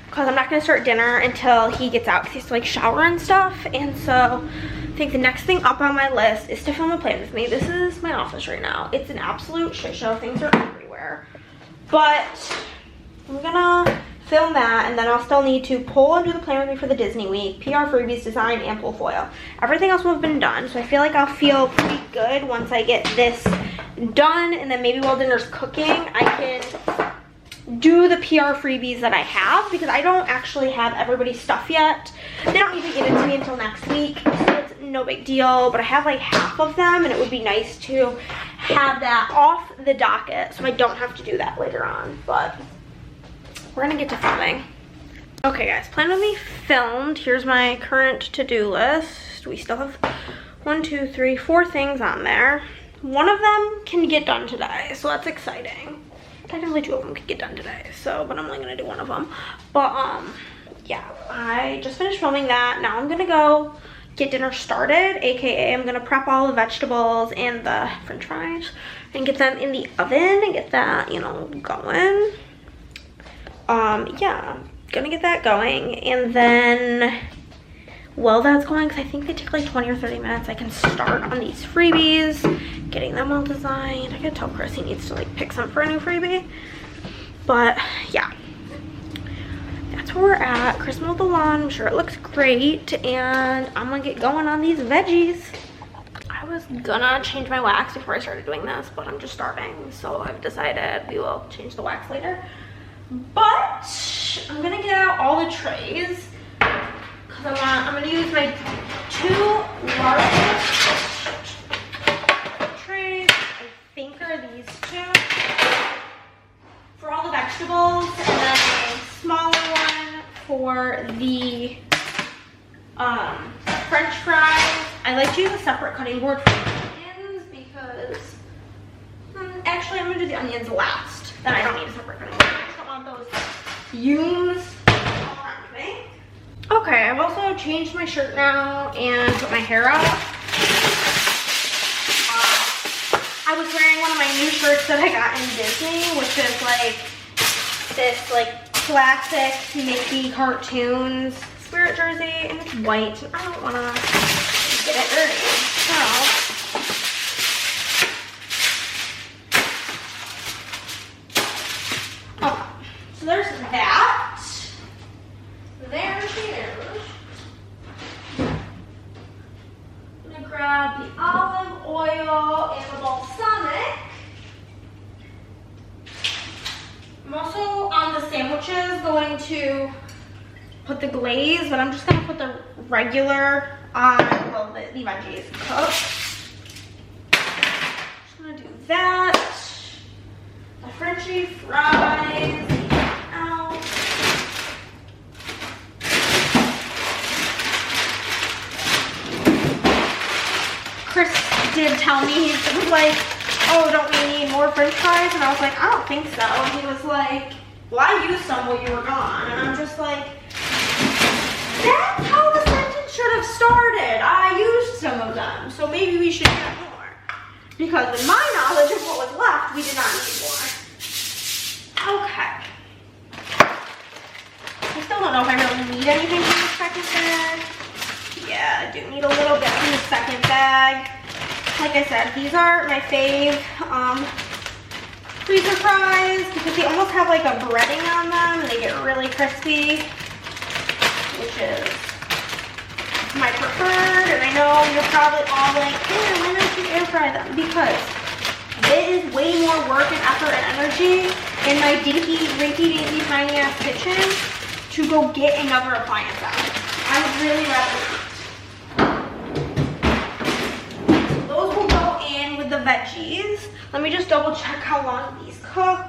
[SPEAKER 1] because I'm not gonna start dinner until he gets out because he has to like shower and stuff. And so I think the next thing up on my list is to film a plan with me. This is my office right now. It's an absolute shit show. Things are everywhere, but I'm gonna film that, and then I'll still need to pull and do the plan with me for the Disney week, PR freebies, design, and pull foil. Everything else will have been done, so I feel like I'll feel pretty good once I get this done, and then maybe while dinner's cooking, I can do the PR freebies that I have, because I don't actually have everybody's stuff yet. They don't need to get it to me until next week, so it's no big deal, but I have like half of them, and it would be nice to have that off the docket so I don't have to do that later on. But we're gonna get to filming. Okay guys, plan with me filmed. Here's my current to-do list. We still have 1, 2, 3, 4 things on there. One of them can get done today, so that's exciting. Technically 2 of them can get done today, so, but I'm only gonna do 1 of them. But yeah, I just finished filming that. Now I'm gonna go get dinner started, aka I'm gonna prep all the vegetables and the french fries and get them in the oven and get that, you know, going. Yeah, gonna get that going, and then while that's going, because I think they take like 20 or 30 minutes, I can start on these freebies, getting them all designed. I gotta tell Chris he needs to like pick some for a new freebie. But yeah, that's where we're at. Chris mowed the lawn. I'm sure it looks great, and I'm gonna get going on these veggies. I was gonna change my wax before I started doing this, but I'm just starting, so I've decided we will change the wax later. But I'm gonna get out all the trays because I'm gonna use my 2 largest trays. I think are these 2 for all the vegetables, and then a smaller one for the French fries. I like to use a separate cutting board for the onions because actually I'm gonna do the onions last. Then I don't need a separate cutting board. Those fumes all around me. Okay, I've also changed my shirt now and put my hair up. I was wearing one of my new shirts that I got in Disney, which is like this like classic Mickey cartoons spirit jersey, and it's white. I don't want to get it dirty, so so there's that. There she is. I'm gonna grab the olive oil and the balsamic. I'm also on the sandwiches going to put the glaze, but I'm just gonna put the regular on, well, the veggies cooked. Just gonna do that. The Frenchie fries. Chris did tell me, he was like, oh, don't we need more french fries? And I was like, I don't think so. And he was like, well, I used some while you were gone. And I'm just like, that's how the sentence should have started. I used some of them, so maybe we should get more. because with my knowledge of what was left, we did not need more. Okay. I still don't know if I really need anything from the second bag. Yeah, I do need a little bit from the second bag. Like I said, these are my fave freezer fries because they almost have like a breading on them and they get really crispy, which is my preferred. And I know you're probably all like, hey, why don't you air fry them? Because it is way more work and effort and energy in my rinky dinky tiny ass kitchen to go get another appliance out. I would really rather not. Those will go in with the veggies. Let me just double check how long these cook.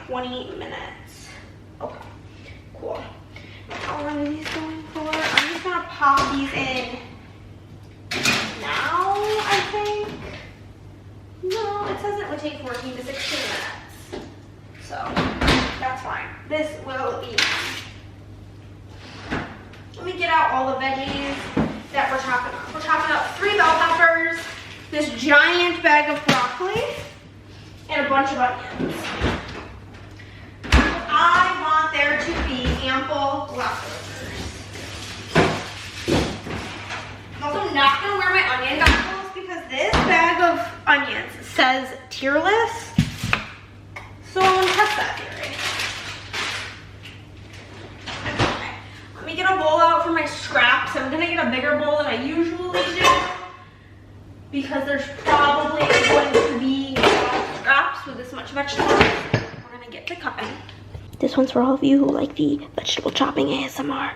[SPEAKER 1] 20 minutes. Okay, cool. How long are these going for? I'm just gonna pop these in now, I think. No, it says it would take 14 to 16 minutes. So, that's fine. This will be fine. Let me get out all the veggies that we're chopping up. We're chopping up 3 bell peppers, this giant bag of broccoli, and a bunch of onions. I want there to be ample leftovers. I'm also not going to wear my onion goggles because this bag of onions says tearless, so I'm going to test that theory. Okay. Let me get a bowl out for my scraps. I'm going to get a bigger bowl than I usually do because there's probably going to be a lot of scraps with this much vegetables. We're going to get to cutting. This one's for all of you who like the vegetable chopping ASMR.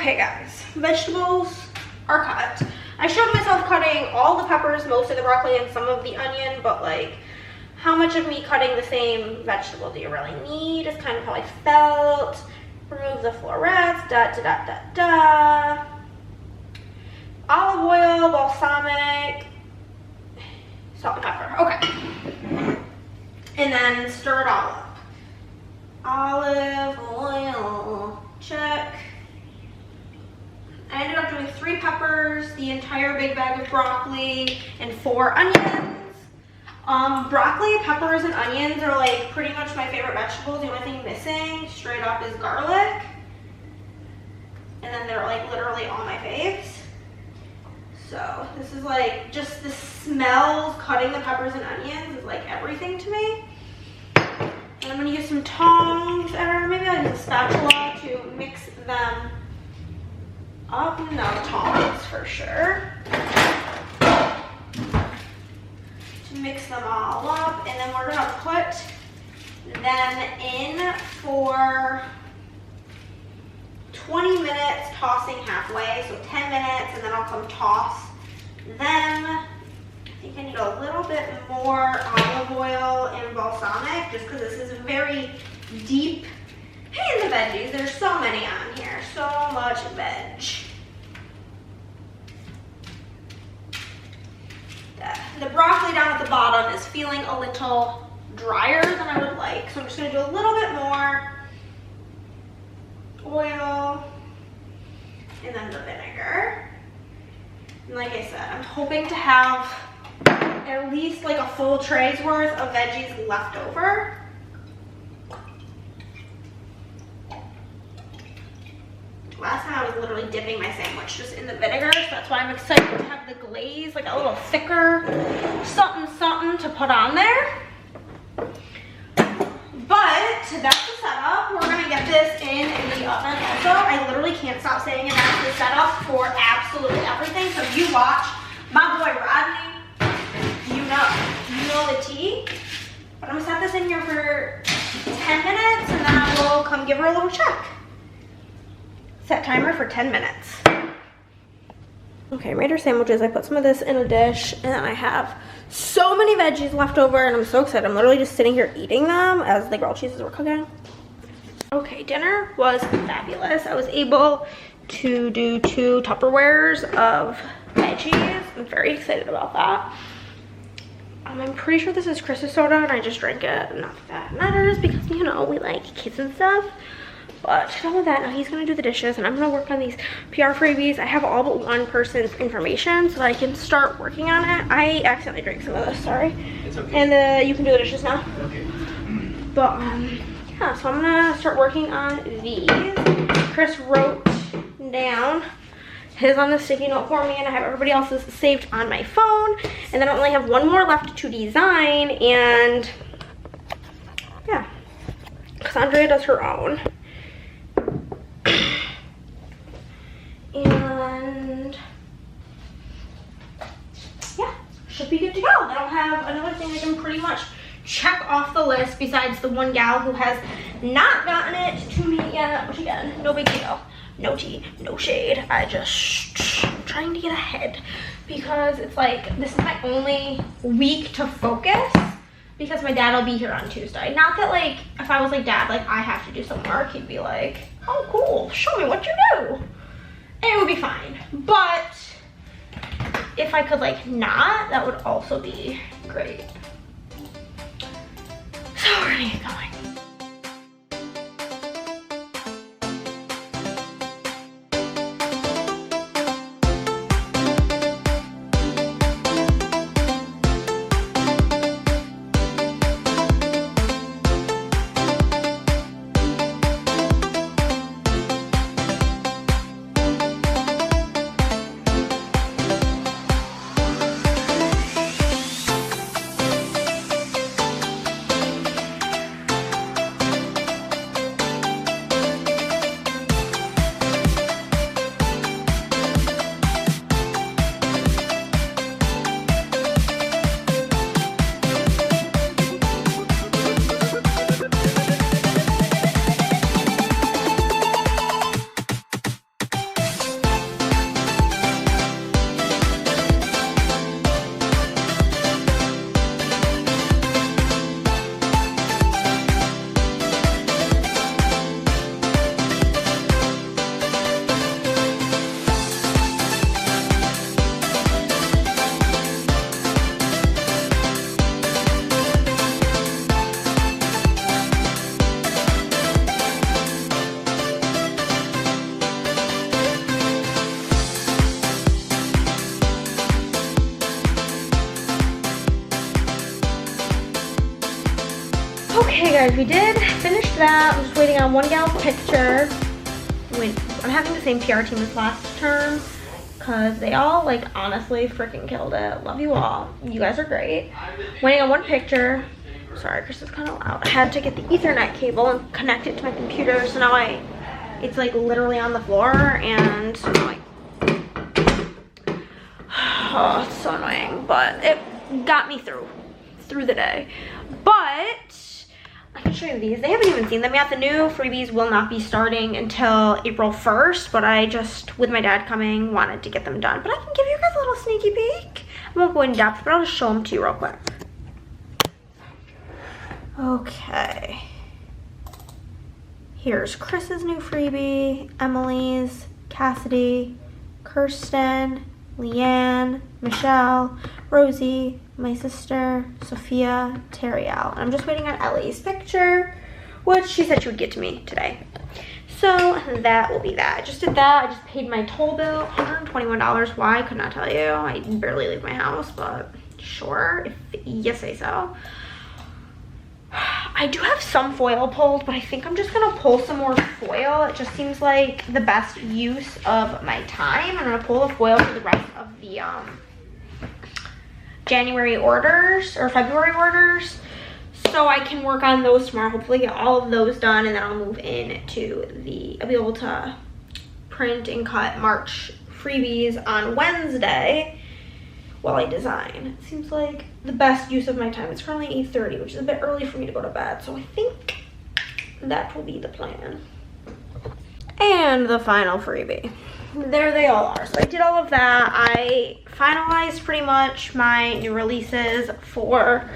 [SPEAKER 1] Okay guys, vegetables are cut. I showed myself cutting all the peppers, most of the broccoli, and some of the onion, but like, how much of me cutting the same vegetable do you really need is kind of how I felt. Remove the florets, Olive oil, balsamic, salt and pepper. Okay. And then stir it all up. Olive oil, check. I ended up doing 3 peppers, the entire big bag of broccoli, and 4 onions. Broccoli, peppers, and onions are like pretty much my favorite vegetables. The only thing missing straight up is garlic. And then they're like literally all my faves. So this is like, just the smells, cutting the peppers and onions is like everything to me. And I'm gonna use some tongs, or maybe I'll use a spatula to mix them up. No, tongs for sure. To mix them all up, and then we're gonna put them in for 20 minutes, tossing halfway, so 10 minutes, and then I'll come toss them. I think I need a little bit more olive oil and balsamic, just because this is very deep in the veggies. There's so many on here, so much veg. The broccoli down at the bottom is feeling a little drier than I would like, so I'm just gonna do a little bit more oil and then the vinegar. And like I said, I'm hoping to have at least like a full tray's worth of veggies left over. Last time I was literally dipping my sandwich just in the vinegar, so that's why I'm excited to have the glaze, like a little thicker something to put on there. But that's the setup. We're gonna get this in the oven also. I literally can't stop saying it. That's the setup for absolutely everything. So if you watch my boy Rodney, you know the tea. But I'm gonna set this in here for 10 minutes and then I will come give her a little check. Set timer for 10 minutes. Okay, I made her sandwiches. I put some of this in a dish, and then I have so many veggies left over, and I'm so excited. I'm literally just sitting here eating them as the grilled cheeses were cooking. Okay, dinner was fabulous. I was able to do 2 Tupperwares of veggies. I'm very excited about that. I'm pretty sure this is Chris's soda, and I just drank it. Not that that matters, because, you know, we like kids and stuff. But done with that, now he's gonna do the dishes and I'm gonna work on these PR freebies. I have all but one person's information so that I can start working on it. I accidentally drank some of this, sorry.
[SPEAKER 2] It's okay.
[SPEAKER 1] And you can do the dishes now.
[SPEAKER 2] Okay.
[SPEAKER 1] But yeah, so I'm gonna start working on these. Chris wrote down his on the sticky note for me, and I have everybody else's saved on my phone. And then I only have one more left to design, and yeah, Cassandra does her own. And yeah, should be good to go. Then I'll have another thing I can pretty much check off the list besides the one gal who has not gotten it to me yet, which again, no big deal. No tea, no shade. I'm trying to get ahead because it's like, this is my only week to focus because my dad will be here on Tuesday. Not that like, if I was like, Dad, like I have to do some work, he'd be like, oh cool, show me what you do. And it would be fine. But if I could like not, that would also be great. So we're gonna get going. Okay guys, we did finish that. I'm just waiting on one gal's picture. Wait, I'm having the same PR team as last term because they all like honestly freaking killed it. Love you all. You guys are great. Waiting on one picture. Sorry, Chris is kind of loud. I had to get the Ethernet cable and connect it to my computer, so now it's like literally on the floor, and so now oh, it's so annoying, but it got me through the day. But I can show you these. They haven't even seen them yet. The new freebies will not be starting until April 1st, but I just, with my dad coming, wanted to get them done. But I can give you guys a little sneaky peek. I won't go in depth, but I'll just show them to you real quick. Okay. Here's Chris's new freebie, Emily's, Cassidy, Kirsten, Leanne, Michelle, Rosie, my sister, Sophia, Teriel. I'm just waiting on Ellie's picture, which she said she would get to me today. So that will be that. I just did that. I just paid my toll bill, $121. Why? I could not tell you. I barely leave my house, but sure, if you say so. I do have some foil pulled, but I think I'm just gonna pull some more foil. It just seems like the best use of my time. I'm gonna pull the foil for the rest of the January orders or February orders, so I can work on those tomorrow. Hopefully get all of those done, and then I'll move into I'll be able to print and cut March freebies on Wednesday while I design. It seems like the best use of my time. It's currently 8:30, which is a bit early for me to go to bed, so I think that will be the plan. And the final freebie. There they all are. So I did all of that. I finalized pretty much my new releases for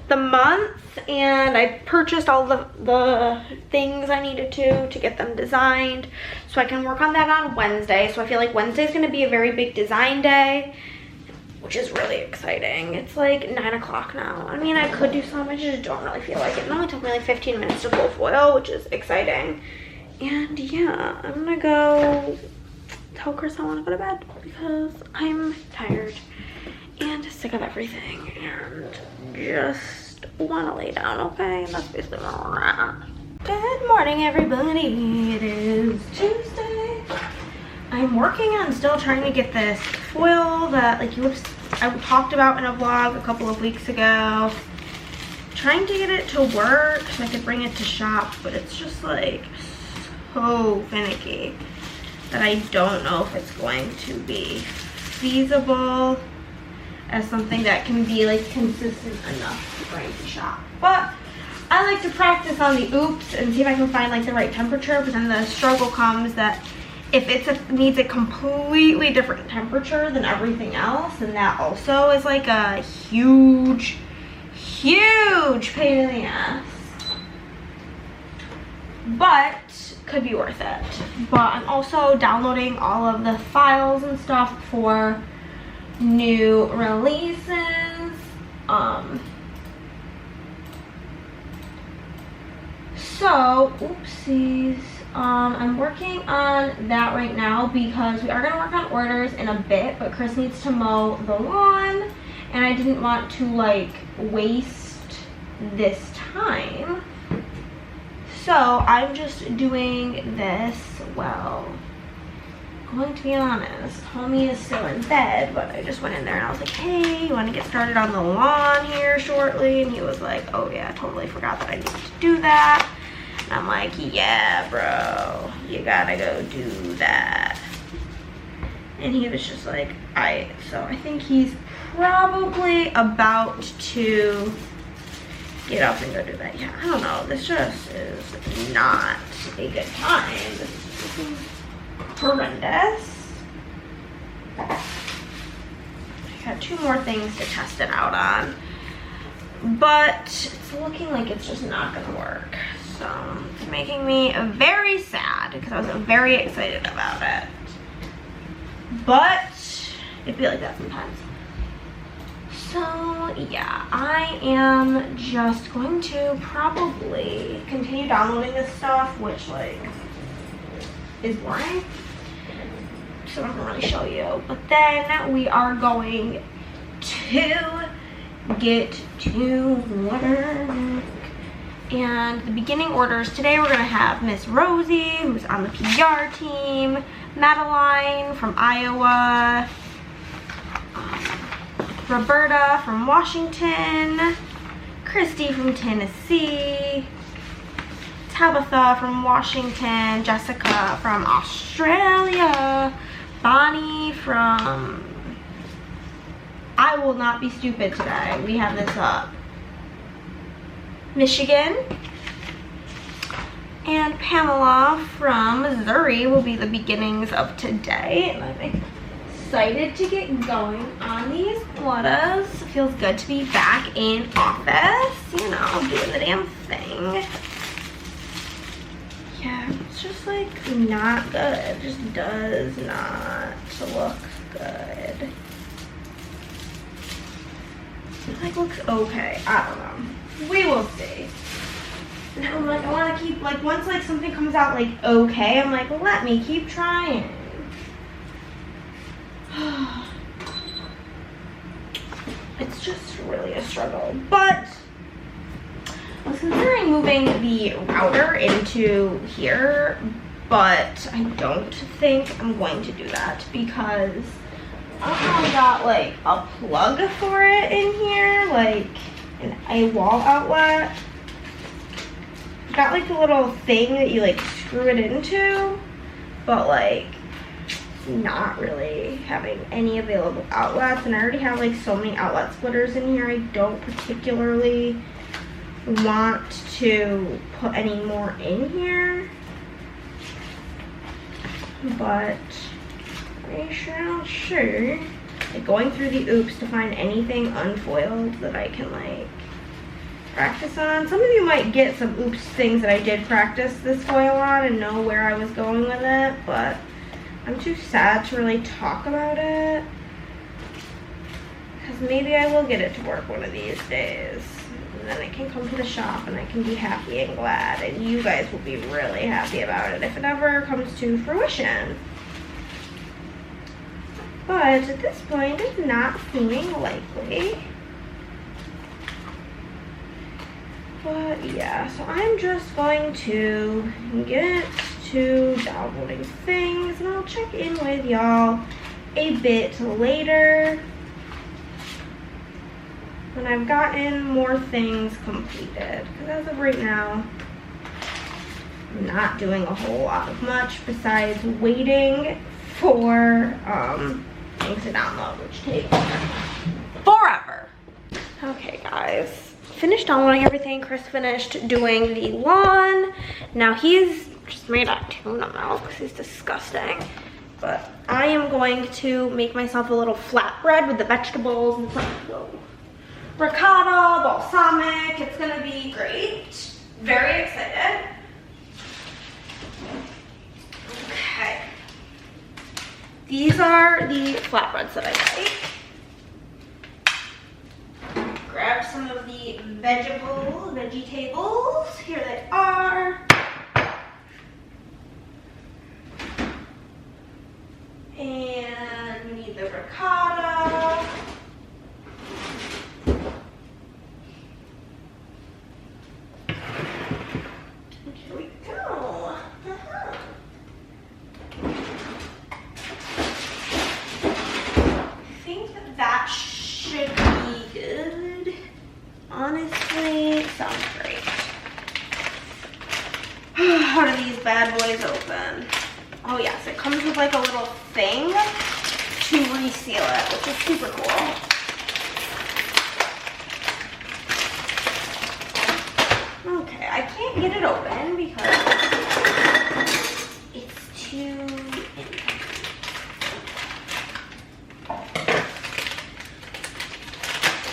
[SPEAKER 1] the month, and I purchased all the things I needed to get them designed, so I can work on that on Wednesday. So I feel like Wednesday is going to be a very big design day, which is really exciting. It's like 9 o'clock now. I mean, I could do some, I just don't really feel like it. It only took me like 15 minutes to pull foil, which is exciting. And yeah, I'm gonna go tell Chris I wanna go to bed because I'm tired and sick of everything and just wanna lay down, okay? And that's basically where we're at. Good morning, everybody. It is Tuesday. I'm working on still trying to get this foil that I talked about in a vlog a couple of weeks ago. Trying to get it to work so I could bring it to shop, but it's just like so finicky that I don't know if it's going to be feasible as something that can be like consistent enough to bring to shop. But I like to practice on the oops and see if I can find like the right temperature, but then the struggle comes that if it needs a completely different temperature than everything else, and that also is like a huge pain in the ass, but could be worth it. But I'm also downloading all of the files and stuff for new releases. So oopsies. I'm working on that right now because we are going to work on orders in a bit, but Chris needs to mow the lawn, and I didn't want to like waste this time. So I'm just doing this, well, going to be honest, homie is still in bed, but I just went in there and I was like, hey, you want to get started on the lawn here shortly? And he was like, oh yeah, totally forgot that I needed to do that. And I'm like, yeah, bro, you gotta go do that. And he was just like, so I think he's probably about to get up and go do that. Yeah, I don't know, this just is not a good time. This is horrendous. I got 2 more things to test it out on, but it's looking like it's just not gonna work. So it's making me very sad because I was very excited about it. But it'd be like that sometimes. So yeah, I am just going to probably continue downloading this stuff, which like is boring, so I'm not gonna really show you. But then we are going to get to work And the beginning orders today, we're gonna have Miss Rosie, who's on the PR team, Madeline from Iowa, Roberta from Washington, Christy from Tennessee, Tabitha from Washington, Jessica from Australia, Bonnie from, I will not be stupid today, we have this up, Michigan, and Pamela from Missouri will be the beginnings of today. And I'm excited to get going on these quotas. It feels good to be back in office, you know, doing the damn thing. Yeah, it's just like not good. It just does not look good. It like looks okay. I don't know. We will see. And I'm like, I want to keep, like, once like something comes out like okay, I'm like, well, let me keep trying. It's just really a struggle. But I was considering moving the router into here, but I don't think I'm going to do that because I got like a plug for it in here, like a wall outlet. Got like a little thing that you like screw it into, but like not really having any available outlets, and I already have like so many outlet splitters in here. I don't particularly want to put any more in here, but I shall sure like going through the oops to find anything unfoiled that I can like practice on. Some of you might get some oops things that I did practice this foil on and know where I was going with it, but I'm too sad to really talk about it because maybe I will get it to work one of these days, and then it can come to the shop and I can be happy and glad, and you guys will be really happy about it if it ever comes to fruition. But at this point, it's not seeming likely. But yeah, so I'm just going to get to downloading things, and I'll check in with y'all a bit later when I've gotten more things completed. Because as of right now, I'm not doing a whole lot of much besides waiting for things to download, which takes forever. Okay, guys. Finished downloading everything. Chris finished doing the lawn. Now he's just made a tuna milk because he's disgusting. But I am going to make myself a little flatbread with the vegetables and some ricotta, balsamic. It's gonna be great. Very excited. Okay. These are the flatbreads that I like. Grab some of the vegetables. Here they are. And we need the ricotta. And here we go. I think that should be good. Honestly, sounds great. How do these bad boys open? Oh yes, it comes with like a little thing to reseal it, which is super cool. Okay, I can't get it open because it's too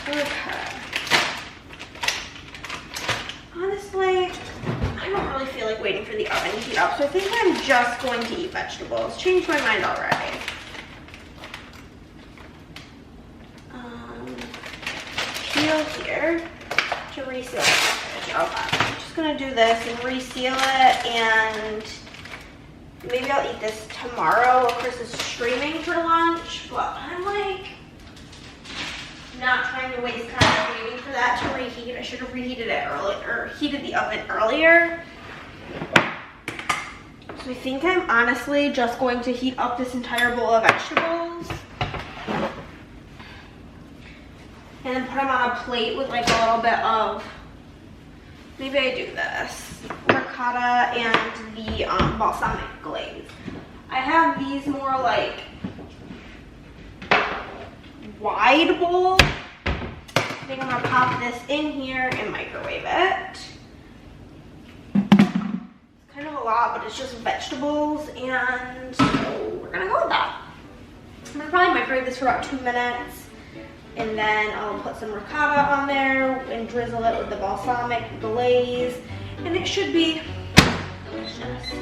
[SPEAKER 1] okay. Honestly, I don't really feel like waiting for the oven to heat up, so I think I'm just going to eat vegetables. Changed my mind already. Peel here to reseal the package. Okay, I'm just gonna do this and reseal it, and maybe I'll eat this tomorrow while Chris is streaming for lunch, but I'm like not trying to waste time waiting for that to reheat. I should have reheated it earlier, or heated the oven earlier. So I think I'm honestly just going to heat up this entire bowl of vegetables. And then put them on a plate with like a little bit of, maybe I do this, ricotta and the balsamic glaze. I have these more like wide bowls. I think I'm gonna pop this in here and microwave it. It's kind of a lot, but it's just vegetables, and so we're gonna go with that. I'm gonna probably microwave this for about 2 minutes. And then I'll put some ricotta on there and drizzle it with the balsamic glaze. And it should be delicious.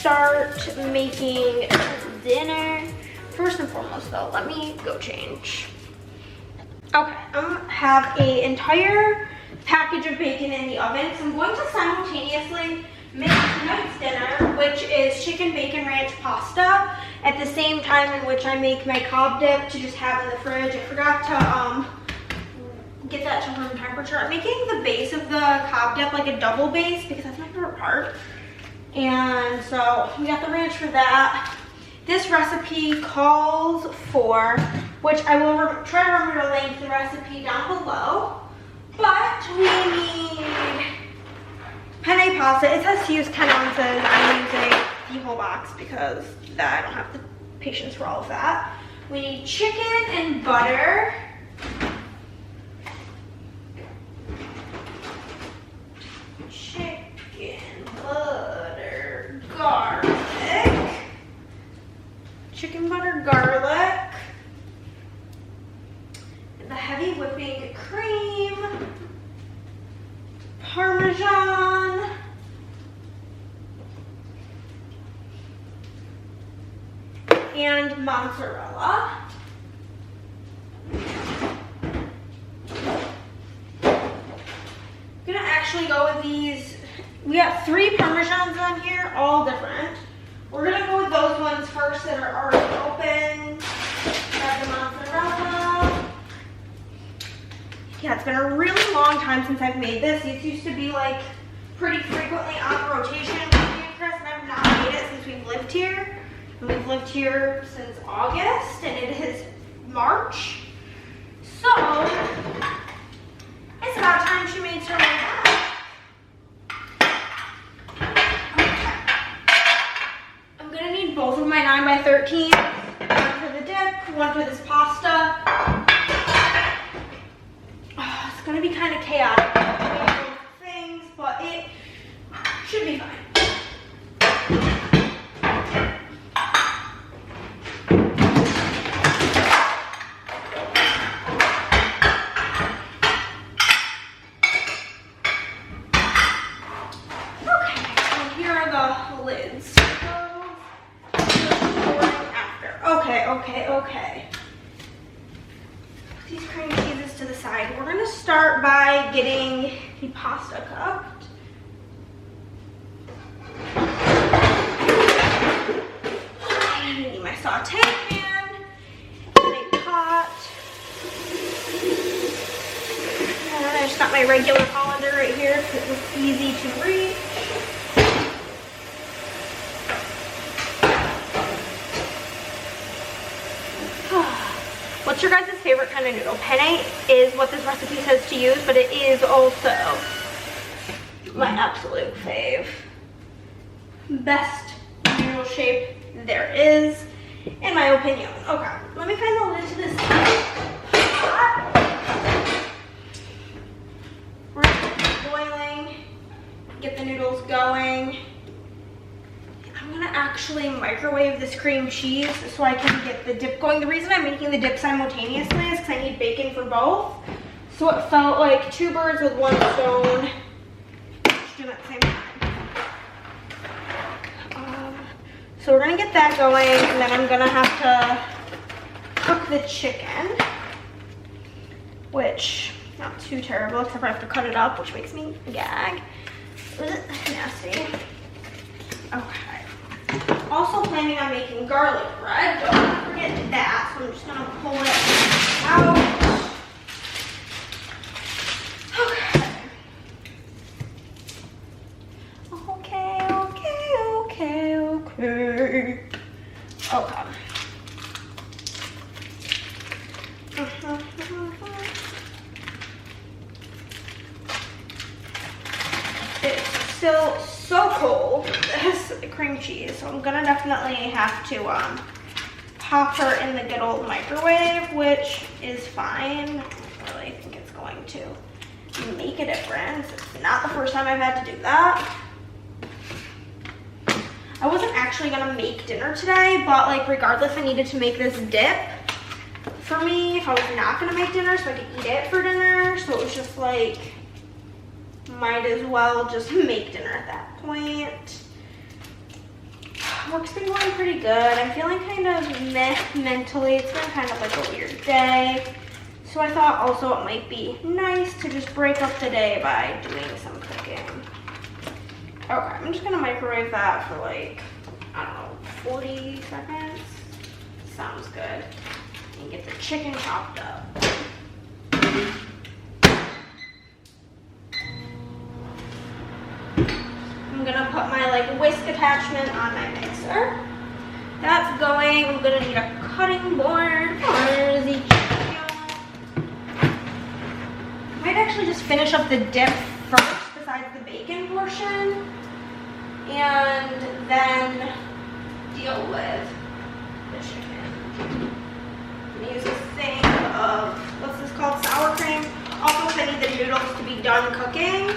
[SPEAKER 1] Start making dinner. First and foremost though, let me go change. Okay, I'm gonna have an entire package of bacon in the oven. So I'm going to simultaneously make tonight's dinner, which is chicken bacon ranch pasta, at the same time in which I make my cob dip to just have in the fridge. I forgot to get that to room temperature. I'm making the base of the cob dip like a double base because that's my favorite part. And so we got the ranch for that. This recipe calls for, which I will try to remember to link the recipe down below, but we need penne pasta. It says to use 10 ounces. I'm using the whole box because I don't have the patience for all of that. We need chicken and butter. Chicken, butter, garlic. Chicken, butter, garlic. And the heavy whipping cream. Parmesan. And mozzarella. actually go with these. We got 3 Parmesans on here, all different. We're gonna go with those ones first that are already open. Grab the mozzarella. Yeah, it's been a really long time since I've made this. These used to be like pretty frequently on rotation with me and Chris, and I've not made it since we've lived here. And we've lived here since August, and it is March. So, it's about time she made her way back. Okay. I'm gonna need both of my 9x13s. One for the dip, one for this pasta. Oh, it's gonna be kind of chaotic both things, but it should be fine. Okay. Put these cream cheeses to the side. We're gonna start by getting the pasta cooked. I need my saute pan, my pot. And I just got my regular colander right here because it was easy to reach. What's your guys' favorite kind of noodle? Penne is what this recipe says to use, but it is also my absolute fave. Best noodle shape there is, in my opinion. Okay, let me find the lid to this pot. We're gonna get it boiling, get the noodles going. I'm gonna actually microwave this cream cheese so I can get the dip going. The reason I'm making the dip simultaneously is because I need bacon for both. So it felt like 2 birds with 1 stone. Just doing it at the same time. So we're gonna get that going, and then I'm gonna have to cook the chicken, which not too terrible, except for I have to cut it up, which makes me gag. Ugh, nasty. Okay. Also planning on making garlic bread. Don't want to forget that, so I'm just gonna pull it out. Okay. It's still so cold, this cream cheese, so I'm gonna definitely have to pop her in the good old microwave, which is fine. I don't really think it's going to make a difference. It's not the first time I've had to do that. I wasn't actually gonna make dinner today, but like regardless, I needed to make this dip for me if I was not gonna make dinner so I could eat it for dinner. So it was just like, might as well just make dinner at that point. Work's been going pretty good. I'm feeling kind of meh mentally. It's been kind of like a weird day. So I thought also it might be nice to just break up the day by doing some cooking. Okay, I'm just gonna microwave that for like, I don't know, 40 seconds. Sounds good. And get the chicken chopped up. I'm gonna put my like whisk attachment on my mixer. That's going. I'm gonna need a cutting board for the chicken. Might actually just finish up the dip first besides the bacon portion, and then deal with the chicken. I'm gonna use this thing of, what's this called, sour cream. Also, if I need the noodles to be done cooking.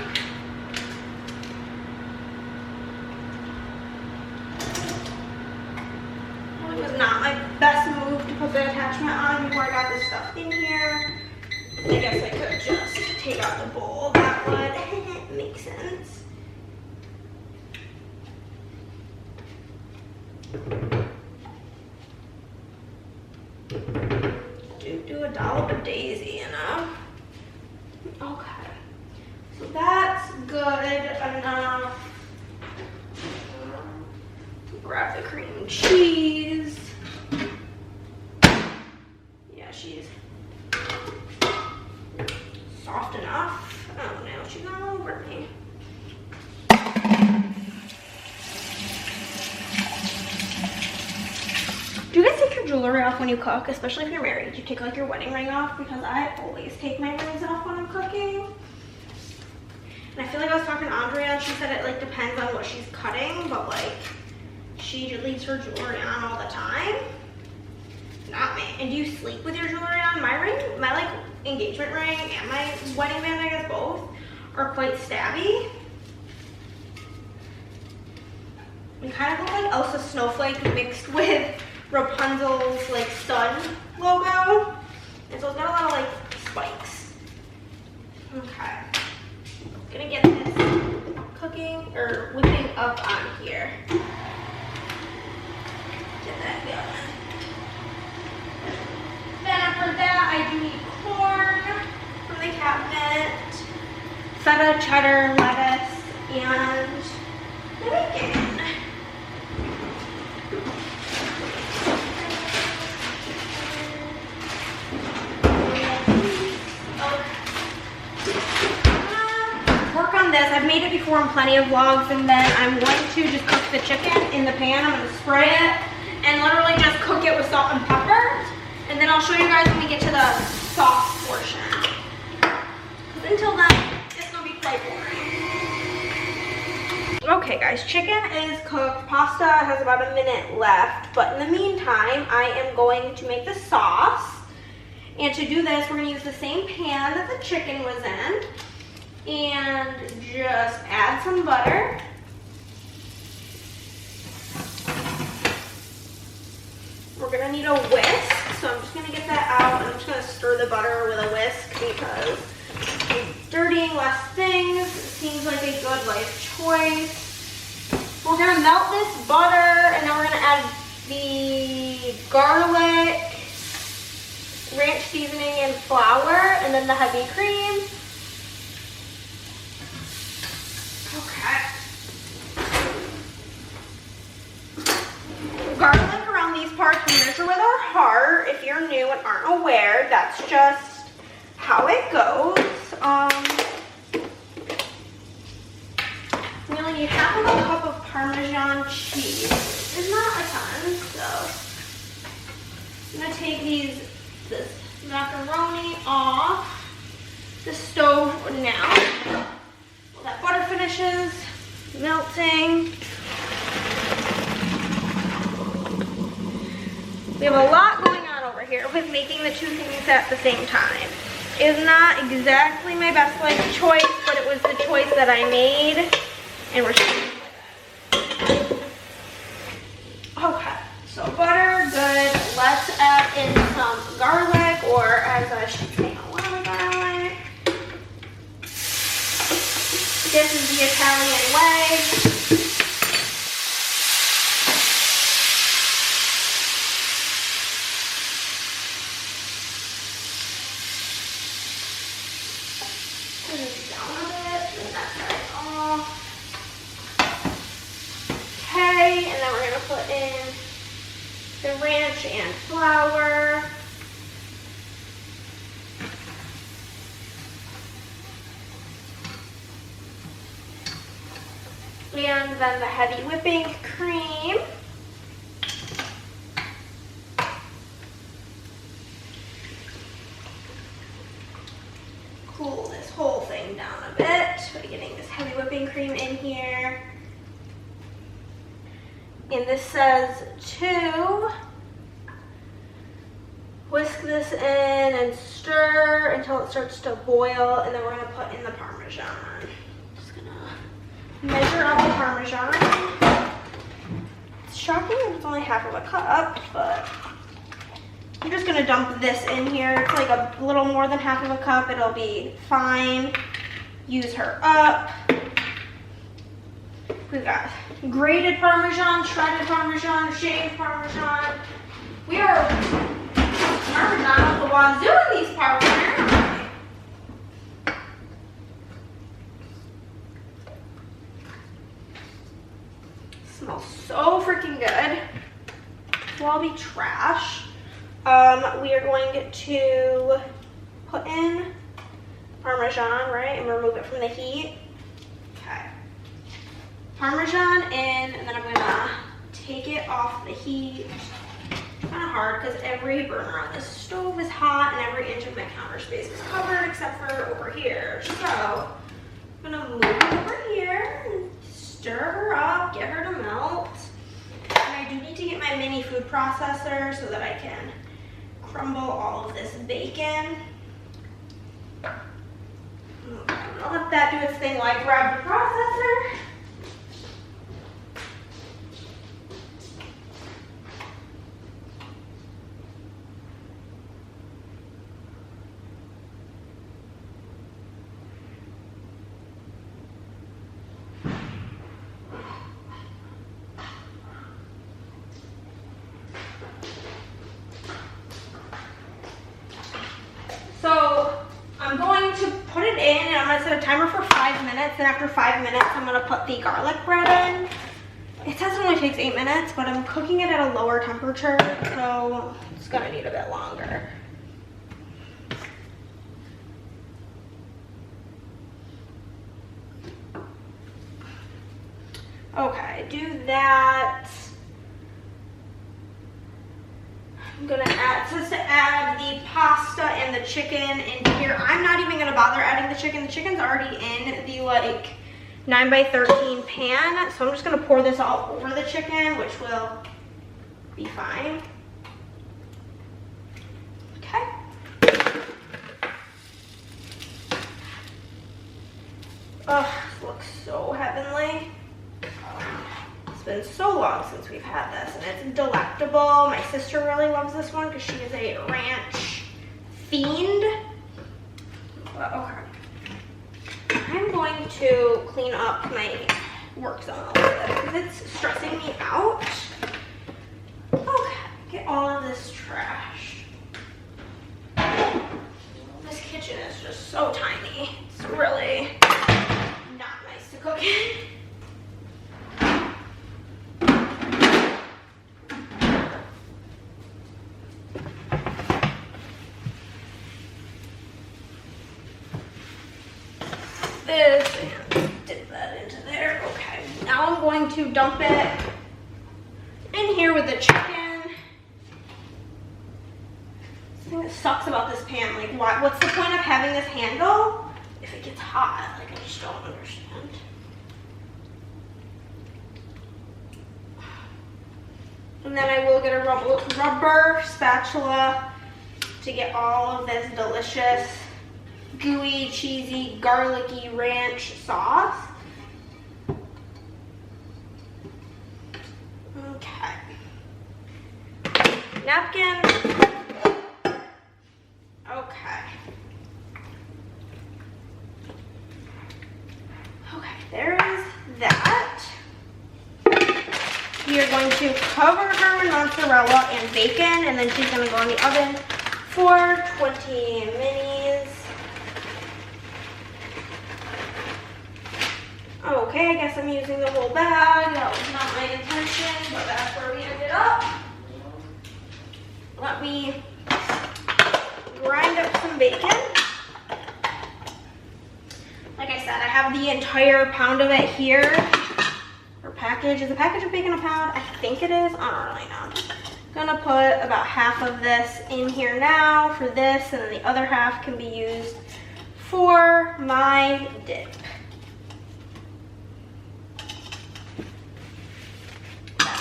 [SPEAKER 1] It was not my best move to put the attachment on before I got this stuff in here. I guess I could just take out the bowl. That would make sense. Do a dollop of daisy, you know? Okay. So that's good enough. Grab the cream and cheese. Yeah, she's soft enough. Oh no, she's all over me. Do you guys take your jewelry off when you cook, especially if you're married? Do you take like your wedding ring off? Because I always take my rings off when I'm cooking. And I feel like I was talking to Andrea and she said it like depends on what she's cutting, but like she leaves her jewelry on all the time. Not me. And do you sleep with your jewelry on? My ring, my like engagement ring and my wedding band, I guess both, are quite stabby. We kind of look like Elsa Snowflake mixed with Rapunzel's like sun logo. And so it's got a lot of like spikes. Okay. Gonna get this cooking or whipping up on here. Get that going. Then after that, I do need corn from the cabinet, feta, cheddar, lettuce, and the bacon. Work on this. I've made it before in plenty of vlogs, and then I'm going to just cook the chicken in the pan. I'm going to spray it and literally just cook it with salt and pepper. And then I'll show you guys when we get to the sauce portion. Until then, it's gonna be quite boring. Okay guys, chicken is cooked. Pasta has about a minute left. But in the meantime, I am going to make the sauce. And to do this, we're gonna use the same pan that the chicken was in. And just add some butter. We're gonna need a whisk. So I'm just gonna get that out and I'm just gonna stir the butter with a whisk because dirtying less things seems like a good life choice. We're gonna melt this butter and then we're gonna add the garlic, ranch seasoning and flour, and then the heavy cream. Okay. Garlic around these parts we measure with our heart. If you're new and aren't aware, that's just how it goes. We only need half of a cup of Parmesan cheese. It's not a ton, so I'm gonna take this macaroni off the stove now. While that butter finishes melting. We have a lot going on over here with making the two things at the same time. It is not exactly my best life choice, but it was the choice that I made, and we're sticking with it. Okay, so butter, good. Let's add in some garlic, or as I should say, a lot of garlic. This is the Italian way. Okay, and then we're going to put in the ranch and flour. And then the heavy whipping cream. Cool this whole thing down a bit by getting this heavy whipping cream in here. And this says to whisk this in and stir until it starts to boil, and then we're going to put in the Parmesan. Just going to measure out the Parmesan. It's shocking that it's only half of a cup, but I'm just going to dump this in here. It's like a little more than half of a cup. It'll be fine. Use her up. We've got grated Parmesan, shredded Parmesan, shaved Parmesan. We are Parmesan out the wazoo in these parts, aren't we? smells so freaking good. Will all be trash. We are going to put in Parmesan, right, and remove it from the heat. Okay. Parmesan in, and then I'm gonna take it off the heat. Kind of hard because every burner on this stove is hot and every inch of my counter space is covered except for over here. So I'm gonna move it over here and stir her up, get her to melt. And I do need to get my mini food processor so that I can crumble all of this bacon. Okay, I'm gonna let that do its thing while I grab the processor. So I'm going to put it in and I'm going to set a timer for 5 minutes, and after 5 minutes I'm going to put the garlic bread in. It says it only takes 8 minutes, but I'm cooking it at a lower temperature, so it's going to need a bit longer. Okay, do that. I'm gonna add, so to add the pasta and the chicken in here. I'm not even gonna bother adding the chicken. The chicken's already in the like 9 by 13 pan. So I'm just gonna pour this all over the chicken, which will be fine. Okay. Oh, this looks so heavenly. It's been so long since we've had this, and it's delectable. My sister really loves this one because she is a ranch fiend. Okay. I'm going to clean up my work zone a little bit because it's stressing me out. Okay, get all of this trash. This kitchen is just so tiny. It's really not nice to cook in. This and dip that into there. Okay, now I'm going to dump it in here with the chicken. The thing that sucks about this pan, like what's the point of having this handle if it gets hot? Like, I just don't understand. And then I will get a rubber spatula to get all of this delicious gooey, cheesy, garlicky ranch sauce. Okay. Napkin. Okay. Okay, there is that. We are going to cover her in mozzarella and bacon, and then she's going to go in the oven for 20 minis. Okay, I guess I'm using the whole bag. That was not my intention, but that's where we ended up. Let me grind up some bacon. Like I said, I have the entire pound of it here. Or package. Is a package of bacon a pound? I think it is. I don't really know. I'm gonna put about half of this in here now for this, and then the other half can be used for my dip.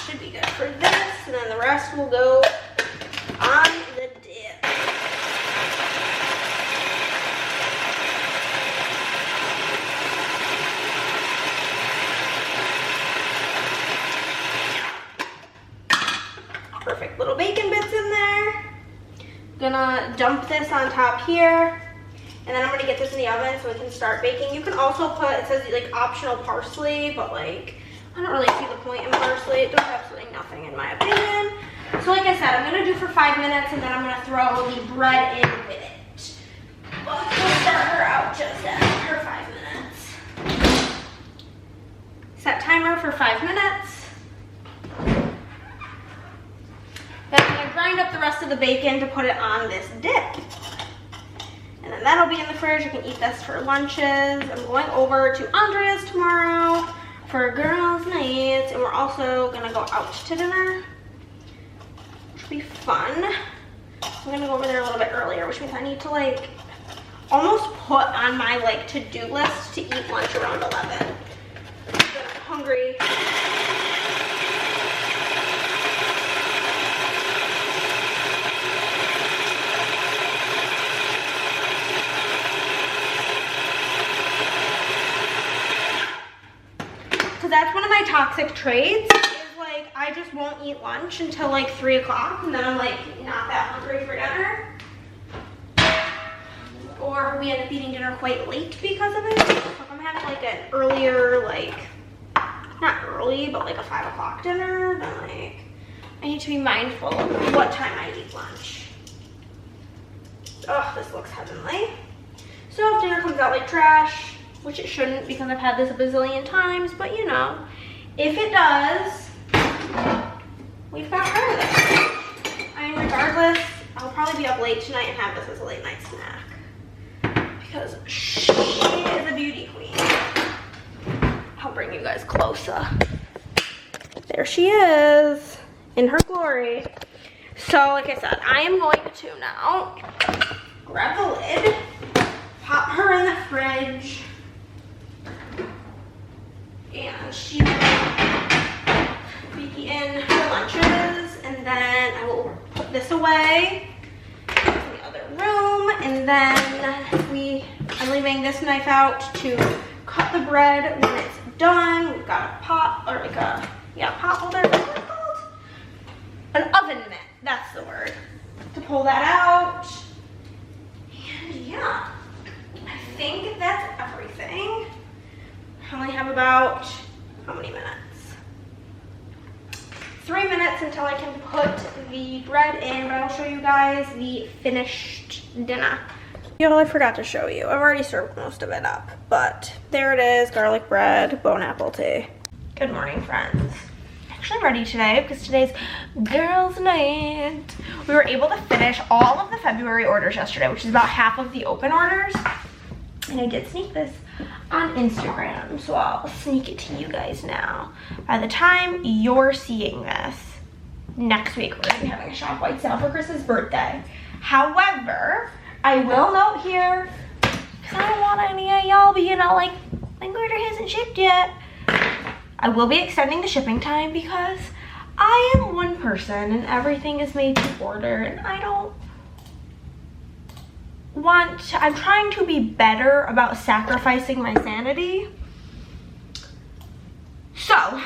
[SPEAKER 1] Should be good for this, and then the rest will go on the dip. Perfect little bacon bits in there. Gonna dump this on top here, and then I'm gonna get this in the oven so we can start baking. You can also put, it says like optional parsley, but like I don't really see the point in parsley. It does absolutely nothing in my opinion. So like I said, I'm going to do for 5 minutes, and then I'm going to throw the bread in with it. But we'll start her out just after 5 minutes. Set timer for 5 minutes. gonna grind up the rest of the bacon to put it on this dip. And then that'll be in the fridge. I can eat this for lunches. I'm going over to Andrea's tomorrow for girls' night, and we're also gonna go out to dinner, which will be fun. I'm gonna go over there a little bit earlier, which means I need to like almost put on my like to-do list to eat lunch around 11. I'm hungry. That's one of my toxic traits, is like I just won't eat lunch until like 3 o'clock, and then I'm like not that hungry for dinner. Or we end up eating dinner quite late because of it. So if I'm having like an earlier, like, not early, but like a 5 o'clock dinner, then like I need to be mindful of what time I eat lunch. Oh, this looks heavenly. So if dinner comes out like trash, which it shouldn't because I've had this a bazillion times, but you know, if it does, we've got rid of it. I mean, regardless, I'll probably be up late tonight and have this as a late night snack because she is a beauty queen. I'll bring you guys closer. There she is in her glory. So like I said, I am going to now grab the lid, pop her in the fridge, and she will be in her lunches, and then I will put this away in the other room, and then I'm leaving this knife out to cut the bread when it's done. We've got a pot, or like a, pot holder, what's it called? An oven mitt, that's the word, to pull that out. And yeah, I think that's everything. I only have about, how many minutes? 3 minutes until I can put the bread in, but I'll show you guys the finished dinner. I forgot to show you. I've already served most of it up, but there it is, garlic bread, bone apple tea. Good morning, friends. Actually ready today because today's girls' night. We were able to finish all of the February orders yesterday, which is about half of the open orders. And I did sneak this on Instagram, so I'll sneak it to you guys now. By the time you're seeing this, next week we're gonna be having a shop wide sale for Chris's birthday. However, I will note here, because I don't want any of y'all being all like, my order hasn't shipped yet. I will be extending the shipping time because I am one person and everything is made to order, and I don't I'm trying to be better about sacrificing my sanity. So,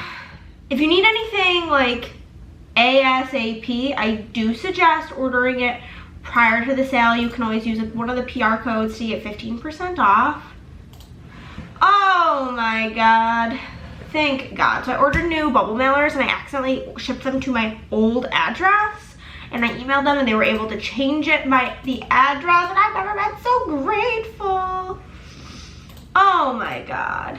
[SPEAKER 1] if you need anything like ASAP, I do suggest ordering it prior to the sale. You can always use one of the PR codes to get 15% off. Oh my God. Thank God. So I ordered new bubble mailers and I accidentally shipped them to my old address. And I emailed them and they were able to change it by the address, and I've never been so grateful. Oh my God.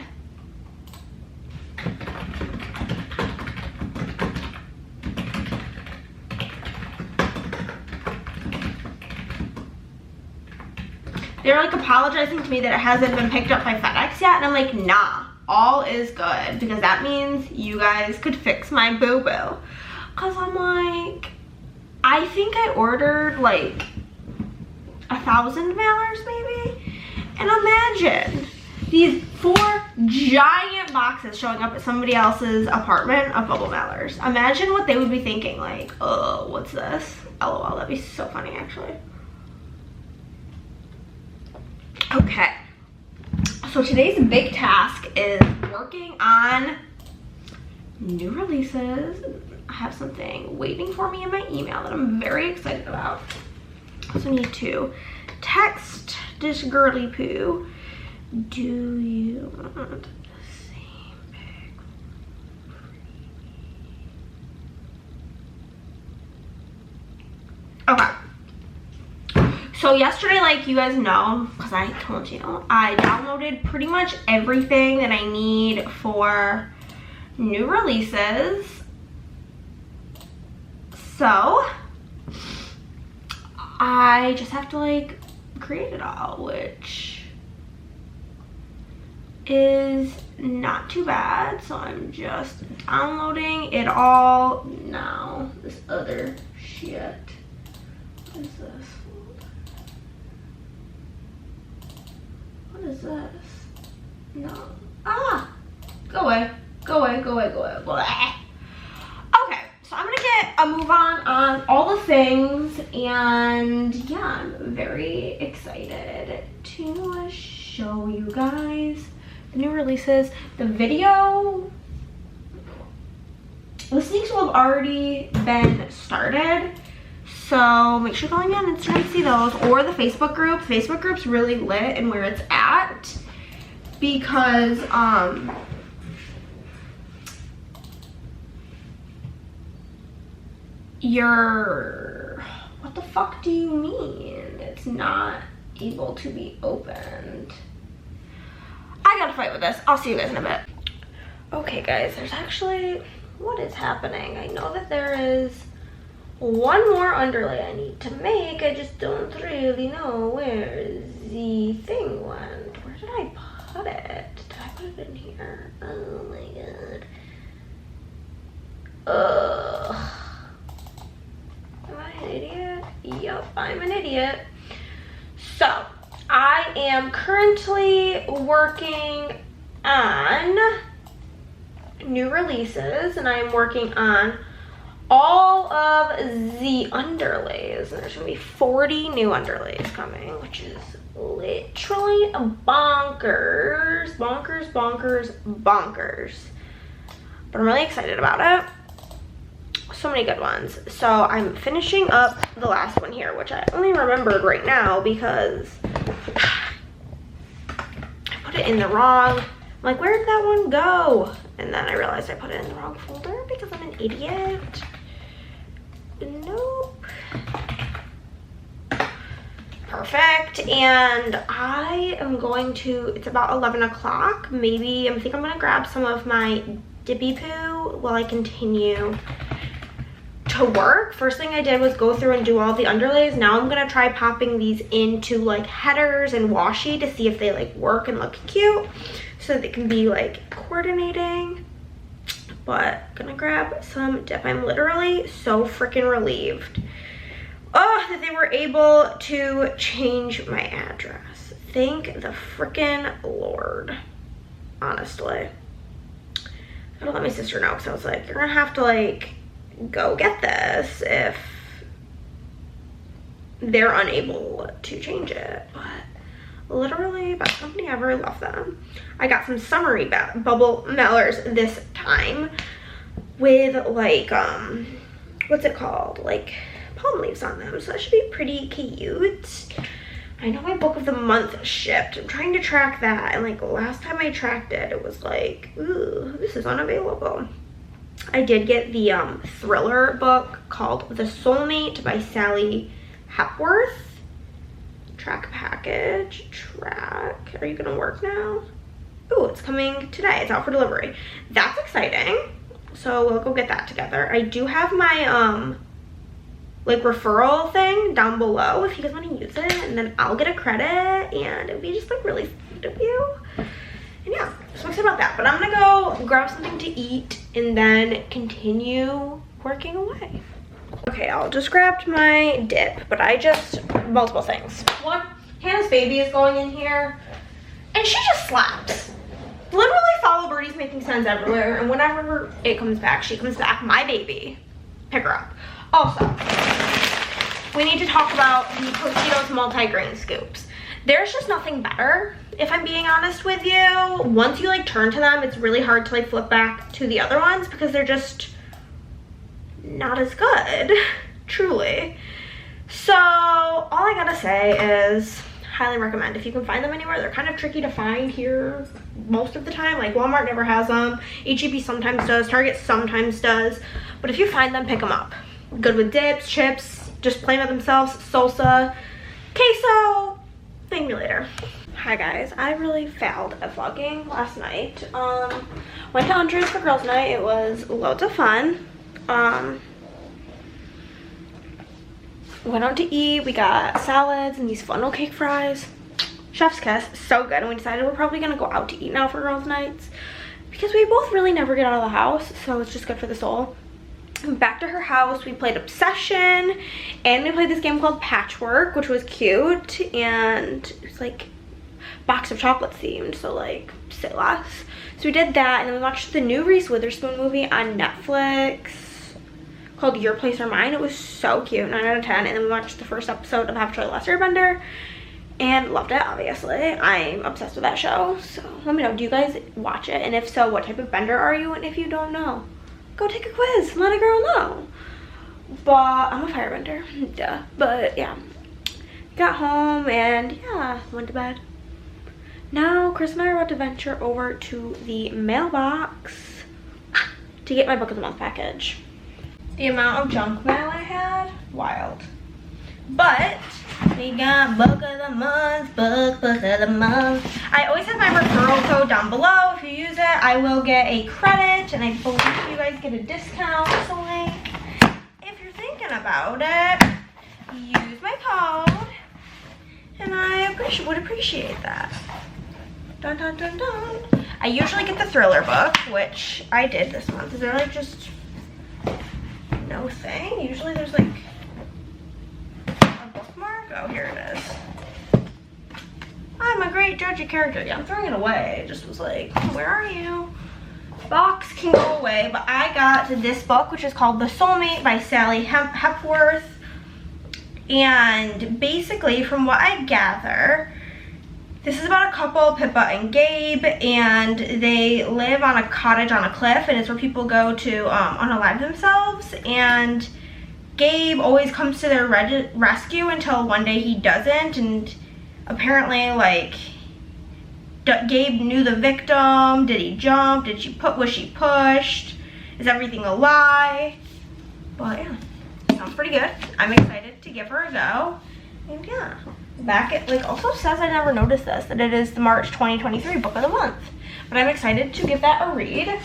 [SPEAKER 1] They're like apologizing to me that it hasn't been picked up by FedEx yet, and I'm like, nah, all is good, because that means you guys could fix my boo-boo. Cause I'm like, I think I ordered like 1,000 mailers maybe. And imagine these 4 giant boxes showing up at somebody else's apartment of bubble mailers. Imagine what they would be thinking, like, oh, what's this? LOL, that'd be so funny actually. Okay, so today's big task is working on new releases. I have something waiting for me in my email that I'm very excited about. I also need to text this girly poo. Do you want the same big? Okay. So yesterday, like you guys know, because I told you, I downloaded pretty much everything that I need for new releases. So I just have to like create it all, which is not too bad. So I'm just downloading it all now. This other shit. What is this? What is this? No. Ah! Go away. Go away, go away, go away. Blah. Okay, so I'm gonna get a move on all the things, and yeah, I'm very excited to show you guys the new releases. The video, the sneaks will have already been started, so make sure to follow me on Instagram to see those, or the Facebook group. Facebook group's really lit and where it's at, because what the fuck do you mean it's not able to be opened? I gotta fight with this. I'll see you guys in a bit. Okay guys, there's actually, what is happening? I know that there is one more underlay I need to make. I just don't really know where the thing went. Where did I put it? Did I put it in here? Oh my god. Ugh. Am I an idiot? Yup, I'm an idiot. So, I am currently working on new releases, and I'm working on all of the underlays, and there's gonna be 40 new underlays coming, which is literally bonkers, bonkers, bonkers, bonkers. But I'm really excited about it. So many good ones. So I'm finishing up the last one here, which I only remembered right now because I put it in the wrong, I'm like, where did that one go? And then I realized I put it in the wrong folder because I'm an idiot. Nope. Perfect. And I am going to, it's about 11 o'clock. Maybe, I think I'm gonna grab some of my dippy poo while I continue to work. First thing I did was go through and do all the underlays. Now I'm gonna try popping these into like headers and washi to see if they like work and look cute, so that they can be like coordinating. But gonna grab some dip. I'm literally so freaking relieved that they were able to change my address. Thank the freaking Lord, honestly. I gotta let my sister know, because I was like, you're gonna have to like go get this if they're unable to change it. But literally, best company ever. I love them. I got some summery bubble mailers this time with like what's it called, like palm leaves on them, so that should be pretty cute. I know my book of the month shipped. I'm trying to track that, and like last time I tracked it, it was like, ooh, this is unavailable. I did get the thriller book called The Soulmate by Sally Hepworth. Track package, track. Are you gonna work now? Ooh, it's coming today. It's out for delivery. That's exciting. So we'll go get that together. I do have my like referral thing down below if you guys want to use it, and then I'll get a credit, and it'll be just like really sweet of you. And yeah, so I'm excited about that. But I'm gonna go grab something to eat and then continue working away. Okay, I'll just grabbed my dip, but I just, multiple things. One, Hannah's baby is going in here, and she just slaps. Literally follow Birdie's making sense everywhere, and whenever it comes back, she comes back. My baby, pick her up. Also, we need to talk about the Tostitos multi-grain scoops. There's just nothing better, if I'm being honest with you. Once you like turn to them, it's really hard to like flip back to the other ones because they're just not as good, truly. So all I gotta say is highly recommend. If you can find them anywhere, they're kind of tricky to find here most of the time. Like Walmart never has them, HEB sometimes does, Target sometimes does, but if you find them, pick them up. Good with dips, chips, just plain by themselves, salsa, queso. Thank me later. Hi guys, I really failed at vlogging last night. Went to Andrews for girls night. It was loads of fun. went out to eat. We got salads and these funnel cake fries. Chef's kiss, so good. And we decided we're probably gonna go out to eat now for girls' nights because we both really never get out of the house, so it's just good for the soul. Back to her house, we played Obsession and we played this game called Patchwork, which was cute, and it was like box of chocolates themed, so like say less. So we did that, and then we watched the new Reese Witherspoon movie on Netflix called Your Place or Mine. It was so cute, 9 out of 10. And then we watched the first episode of Have to Try Lesser Bender and loved it, obviously. I'm obsessed with that show, so let me know, do you guys watch it? And if so, what type of bender are you? And if you don't know, go take a quiz, let a girl know. But I'm a firebender, duh. But yeah, got home and yeah, went to bed. Now Chris and I are about to venture over to the mailbox to get my book of the month package. The amount of junk mail I had, wild. But we got book of the month, book of the month. I always have my referral code down below. If you use it, I will get a credit, and I believe you guys get a discount. So like, if you're thinking about it, use my code, and I would appreciate that. Dun dun dun dun. I usually get the thriller book, which I did this month. Is there like just no thing? Usually there's like a bookmark. Oh, here it is. I'm a great judge of character. Yeah, I'm throwing it away. It just was like, where are you? Box can go away, but I got this book, which is called The Soulmate by Sally Hepworth. And basically, from what I gather, this is about a couple, Pippa and Gabe, and they live on a cottage on a cliff, and it's where people go to unalive themselves. And Gabe always comes to their rescue until one day he doesn't, and apparently, like, Gabe knew the victim. Did he jump? Was she pushed? Is everything a lie? But yeah, sounds pretty good. I'm excited to give her a go. And yeah, back it like also says, I never noticed this, that it is the March 2023 book of the month. But I'm excited to give that a read.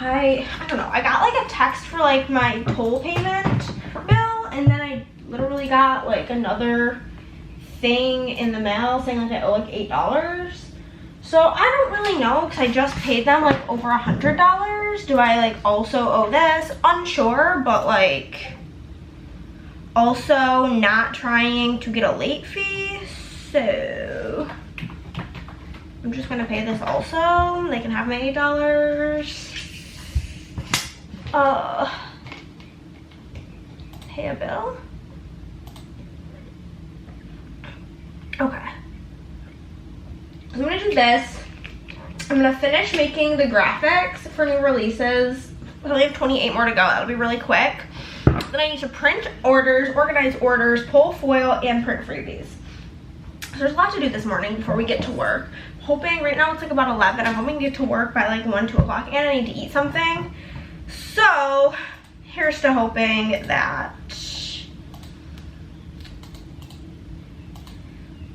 [SPEAKER 1] I don't know, I got like a text for like my toll payment bill, and then I literally got like another thing in the mail saying like I owe like $8. So I don't really know, because I just paid them like over $100. Do I like also owe this? Unsure, but like also not trying to get a late fee, so I'm just gonna pay this also. They can have my $8. Pay a bill. Okay, so I'm gonna do this. I'm gonna finish making the graphics for new releases. I only have 28 more to go. That'll be really quick. Then I need to print orders, organize orders, pull foil, and print freebies. So there's a lot to do this morning before we get to work. I'm hoping, right now it's like about 11. I'm hoping to get to work by like 1, 2 o'clock, and I need to eat something. So here's to hoping that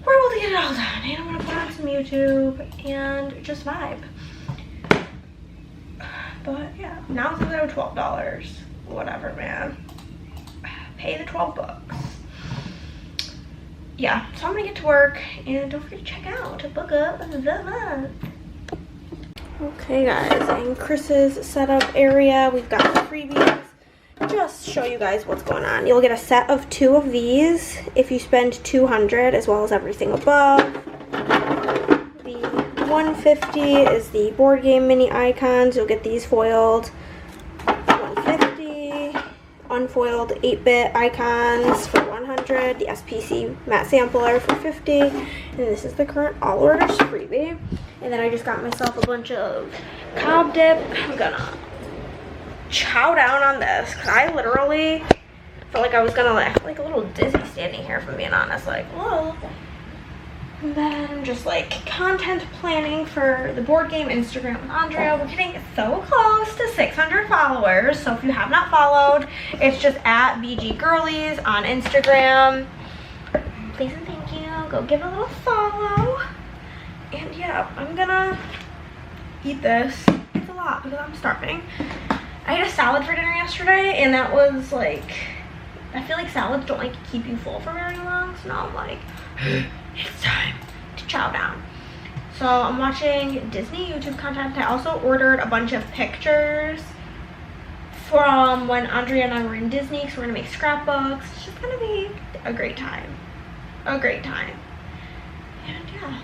[SPEAKER 1] we're able to get it all done. And I'm gonna put on some YouTube and just vibe. But yeah, now it's about $12. Whatever, man. Pay the 12 bucks. Yeah, so I'm gonna get to work, and don't forget to check out a book of the month. Okay guys, in Chris's setup area, we've got the freebies. Just show you guys what's going on. You'll get a set of 2 of these if you spend $200, as well as everything above. The $150 is the board game mini icons. You'll get these foiled. $150, unfoiled 8-bit icons for $100. The SPC matte sampler for $50. And this is the current all orders freebie. And then I just got myself a bunch of cob dip. I'm gonna chow down on this, because I literally felt like I was gonna like a little dizzy standing here, if I'm being honest. Like, whoa. And then I'm just like content planning for the board game Instagram with Andrea. We're getting so close to 600 followers. So if you have not followed, it's just at VGGirlies on Instagram. Please and thank you. Go give it a little follow. And yeah, I'm gonna eat this. It's a lot because I'm starving. I had a salad for dinner yesterday, and that was like I feel like salads don't like keep you full for very long, so now I'm like, it's time to chow down. So I'm watching Disney YouTube content. I also ordered a bunch of pictures from when Andrea and I were in Disney, because we're gonna make scrapbooks. It's just gonna be a great time. A great time. And yeah,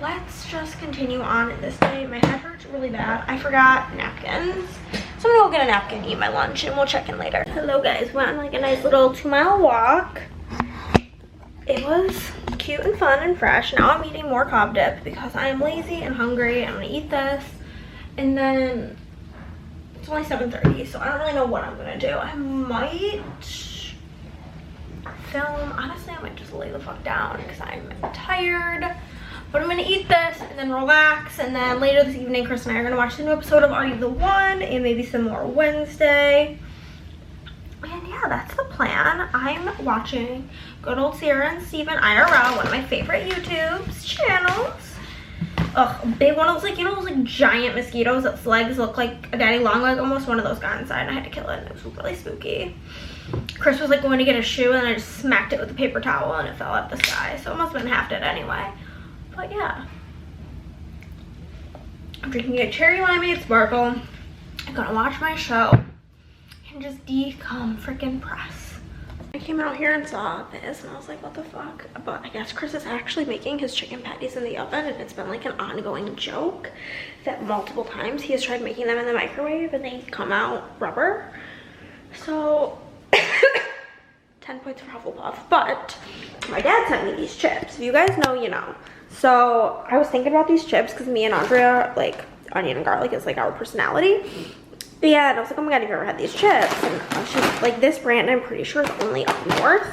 [SPEAKER 1] let's just continue on this day. My head hurts really bad. I forgot napkins. So I'm gonna go get a napkin, eat my lunch, and we'll check in later. Hello guys, went on like a nice little 2-mile walk. It was cute and fun and fresh. Now I'm eating more Cobb dip because I am lazy and hungry. I'm gonna eat this, and then it's only 7:30, so I don't really know what I'm gonna do. I might film. Honestly, I might just lay the fuck down because I'm tired. But I'm gonna eat this and then relax, and then later this evening, Chris and I are gonna watch the new episode of Are You the One and maybe some more Wednesday. And yeah, that's the plan. I'm watching good old Sierra and Steven IRL, one of my favorite YouTube channels. Ugh, big one of those, like, you know, those like giant mosquitoes that's legs look like a daddy long leg, almost. One of those got inside and I had to kill it, and it was really spooky. Chris was like going to get a shoe, and I just smacked it with a paper towel and it fell out of the sky, so it must have been half dead anyway. But yeah, I'm drinking a cherry limeade sparkle. I'm gonna watch my show and just decompress. I came out here and saw this and I was like, what the fuck? But I guess Chris is actually making his chicken patties in the oven, and it's been like an ongoing joke that multiple times he has tried making them in the microwave and they come out rubber. So 10 points for Hufflepuff. But my dad sent me these chips. If you guys know, you know. So I was thinking about these chips because me and Andrea, like, onion and garlic is like our personality. And I was like, oh my god, have you ever had these chips? And she's like, this brand I'm pretty sure is only up north.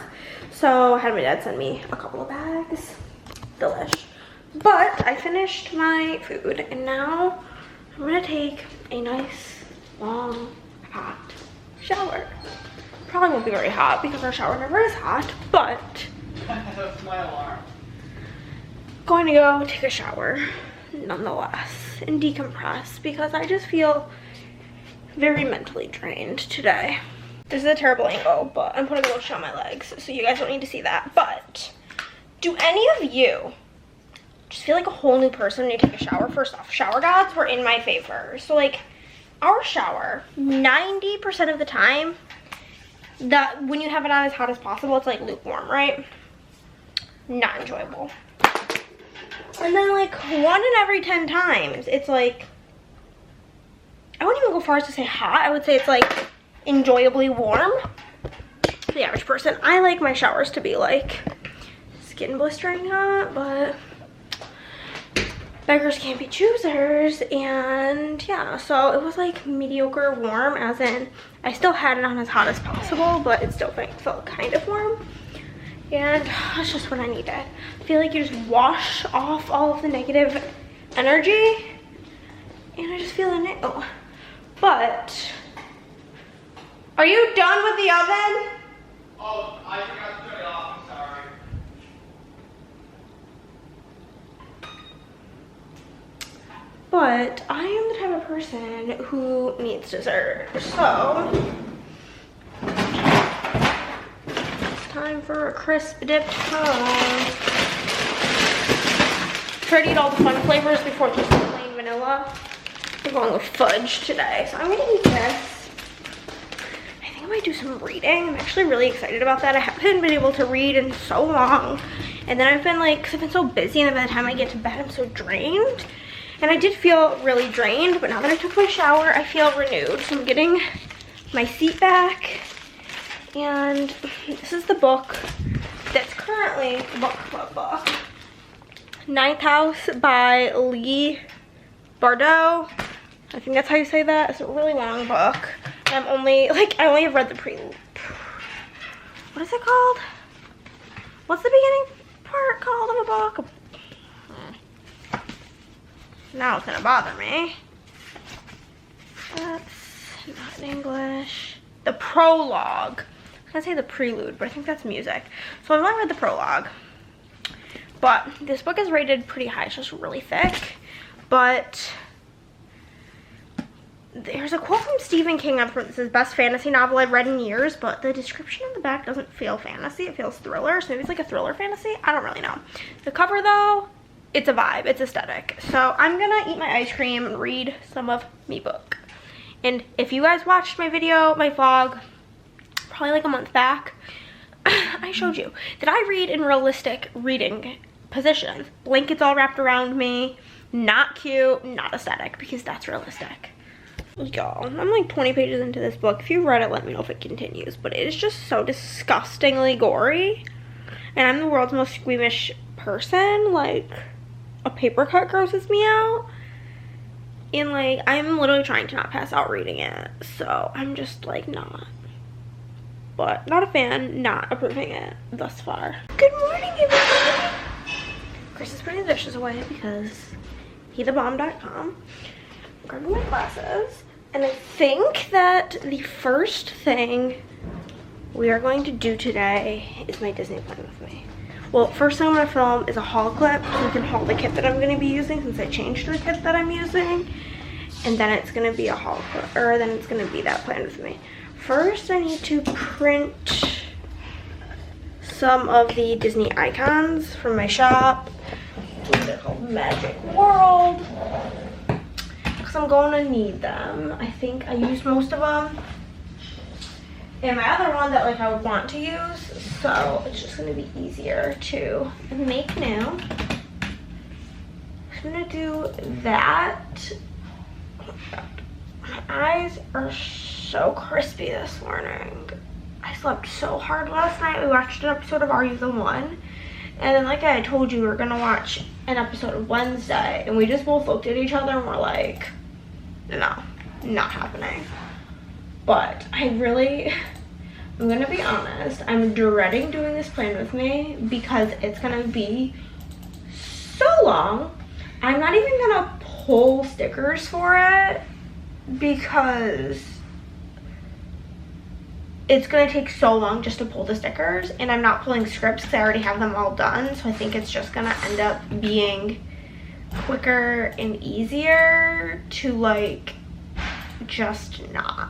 [SPEAKER 1] So I had my dad send me a couple of bags. Delish. But I finished my food, and now I'm gonna take a nice, long, hot shower. Probably won't be very hot because our shower never is hot, but
[SPEAKER 2] That's my alarm.
[SPEAKER 1] going to go take a shower nonetheless and decompress because I just feel very mentally drained today. This is a terrible angle, but I'm putting a lotion on my legs, so you guys don't need to see that. But do any of you just feel like a whole new person when you take a shower? First off, shower gods were in my favor. So like our shower, 90% of the time, that when you have it on as hot as possible, it's like lukewarm, right? Not enjoyable. And then like 1 in every 10 times, it's like, I wouldn't even go far as to say hot. I would say it's like enjoyably warm. For the average person, I like my showers to be like skin blistering hot, but beggars can't be choosers. And yeah, so it was like mediocre warm, as in I still had it on as hot as possible, but it still felt kind of warm. And that's just what I needed. I feel like you just wash off all of the negative energy, and I just feel new. But are you done with the oven?
[SPEAKER 2] Oh, I forgot to turn it off. I'm sorry.
[SPEAKER 1] But I am the type of person who needs dessert. So it's time for a crisp dipped toast. Try to eat all the fun flavors before just plain vanilla. We're going with fudge today, so I'm gonna eat this. I think I might do some reading. I'm actually really excited about that. I haven't been able to read in so long, and then I've been like, because I've been so busy, and by the time I get to bed, I'm so drained. And I did feel really drained, but now that I took my shower, I feel renewed. So I'm getting my seat back, and this is the book that's currently the book club book. Ninth House by Lee Bardo. I think that's how you say that. It's a really long book. And I only have read the what is it called? What's the beginning part called of a book? Now it's gonna bother me. That's not in English. The prologue. I was gonna say the prelude, but I think that's music. So I've only read the prologue. But this book is rated pretty high. It's just really thick. But there's a quote from Stephen King up front that says, best fantasy novel I've read in years, but the description on the back doesn't feel fantasy, it feels thriller, so maybe it's like a thriller fantasy, I don't really know. The cover though, it's a vibe, it's aesthetic. So I'm gonna eat my ice cream and read some of me book. And if you guys watched my video, my vlog, probably like a month back, I showed you that I read in realistic reading positions. Blankets all wrapped around me, not cute, not aesthetic, because that's realistic. Y'all, I'm like 20 pages into this book. If you've read it, let me know if it continues. But it is just so disgustingly gory. And I'm the world's most squeamish person. Like, a paper cut grosses me out. And like, I'm literally trying to not pass out reading it. So I'm just like not. But not a fan, not approving it thus far. Good morning, everybody. Chris is putting the dishes away because hethebomb.com. I'm grabbing my glasses. And I think that the first thing we are going to do today is my Disney plan with me. Well, first thing I'm going to film is a haul clip so we can haul the kit that I'm going to be using since I changed the kit that I'm using. And then it's going to be a haul clip, or then it's going to be that plan with me. First, I need to print some of the Disney icons from my shop. They're called Magic World. Because I'm going to need them. I think I used most of them. And my other one that like I would want to use, so it's just going to be easier to make new. I'm going to do that. Oh my God. My eyes are so crispy this morning. I slept so hard last night. We watched an episode of Are You the One? And then like I told you, we were gonna watch an episode of Wednesday, and we just both looked at each other and were like, no, not happening. But I'm gonna be honest, I'm dreading doing this plan with me because it's gonna be so long. I'm not even gonna pull stickers for it because it's gonna take so long just to pull the stickers, and I'm not pulling scripts because I already have them all done, so I think it's just gonna end up being quicker and easier to like just not.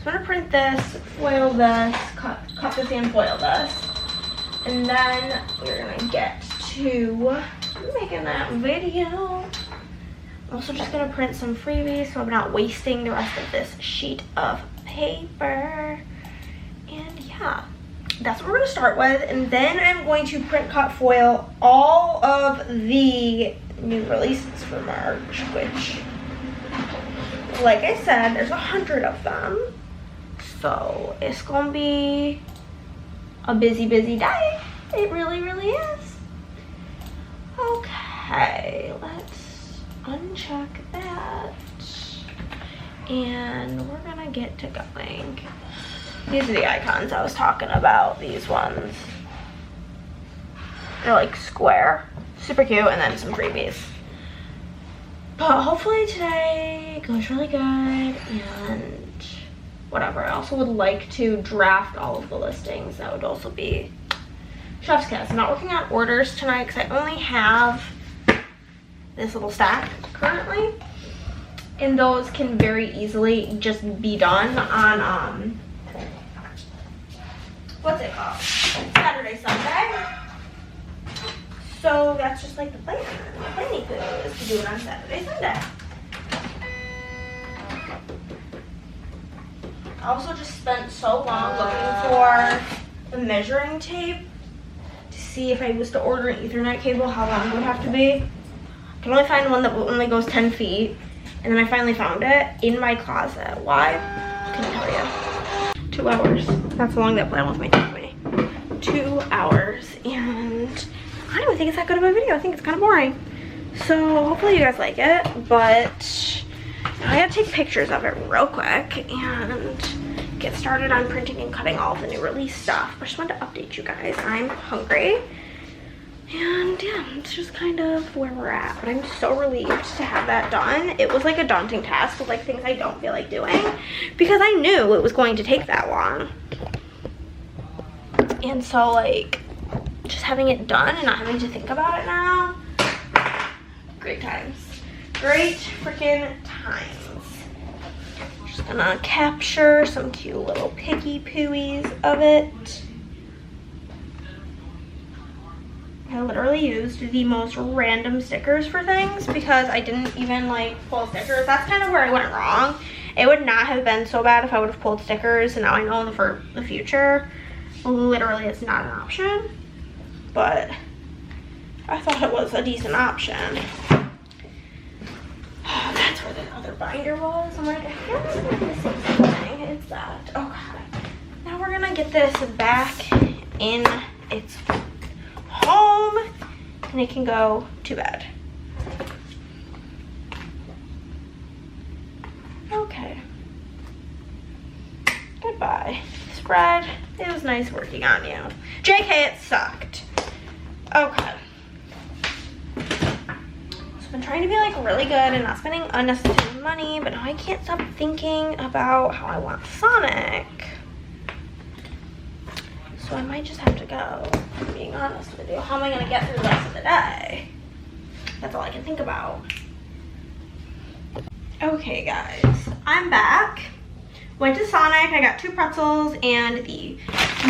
[SPEAKER 1] So I'm gonna print this, foil this, cut this and foil this, and then we're gonna get to making that video. I'm also just gonna print some freebies so I'm not wasting the rest of this sheet of paper. And yeah, that's what we're gonna start with. And then I'm going to print, cut, foil all of the new releases for March, which, like I said, there's 100 of them. So it's gonna be a busy, busy day. It really, really is. Okay, let's uncheck that, and we're gonna get to going. These are the icons I was talking about, these ones. They're like square, super cute, and then some freebies. But hopefully today goes really good, and whatever. I also would like to draft all of the listings. That would also be chef's kiss. I'm not working on orders tonight because I only have this little stack currently, and those can very easily just be done on what's it called, Saturday, Sunday. So that's just like the plan. The planning food is to do it on Saturday, Sunday. I also just spent so long looking for the measuring tape to see if I was to order an Ethernet cable, how long it would have to be. I can only find one that only goes 10 feet. And then I finally found it in my closet. Why? I couldn't tell you. 2 hours. That's how long that plan was took me. 2 hours. And I don't even think it's that good of a video. I think it's kind of boring. So hopefully you guys like it. But I gotta take pictures of it real quick and get started on printing and cutting all of the new release stuff. I just wanted to update you guys. I'm hungry. And yeah, it's just kind of where we're at. But I'm so relieved to have that done. It was like a daunting task of like things I don't feel like doing because I knew it was going to take that long. And so like just having it done and not having to think about it now, great times. great freaking times. Just gonna capture some cute little piggy pooies of it. I literally used the most random stickers for things because I didn't even like pull stickers. That's kind of where I went wrong. It would not have been so bad if I would have pulled stickers, and now I know for the future, literally it's not an option. But I thought it was a decent option. Oh, that's where the other binder was. I'm like, I feel like I'm missing something. It's that. Okay. Now we're gonna get this back in its home, and it can go to bed. Okay. Goodbye. Spread. It was nice working on you. JK, it sucked. Okay. So I've been trying to be like really good and not spending unnecessary money, but now I can't stop thinking about how I want Sonic. So I might just have to go, if I'm being honest with you. How am I gonna get through the rest of the day? That's all I can think about. Okay guys, I'm back. Went to Sonic, I got 2 pretzels and the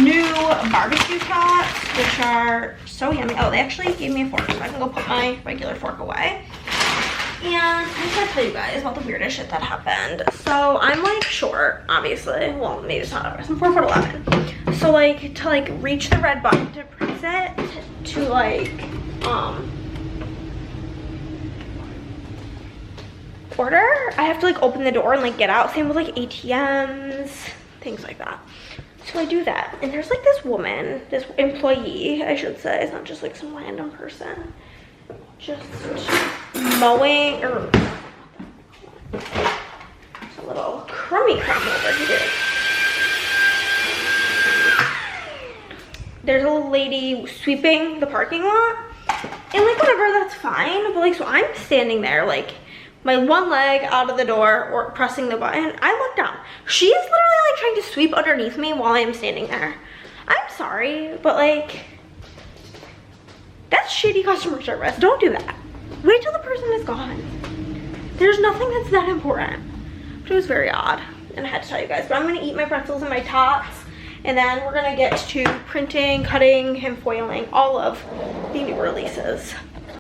[SPEAKER 1] new barbecue tots, which are so yummy. Oh, they actually gave me a fork, so I can go put my regular fork away. And I'm gonna tell you guys about the weirdest shit that happened. So I'm like short, obviously. Well, maybe it's not obvious. I'm 4'11". So like to like reach the red button to press it to like order, I have to like open the door and like get out. Same with like ATMs, things like that. So I do that, and there's like this woman, this employee, I should say. It's not just like some random person. Just mowing, or a little crummy crumb over here. There's a little lady sweeping the parking lot, and like whatever, that's fine. But like, so I'm standing there like my one leg out of the door or pressing the button. I look down. She is literally like trying to sweep underneath me while I'm standing there. I'm sorry, but like, that's shitty customer service. Don't do that. Wait till the person is gone. There's nothing that's that important. But it was very odd, and I had to tell you guys. But I'm gonna eat my pretzels and my tots, and then we're gonna get to printing, cutting, and foiling all of the new releases.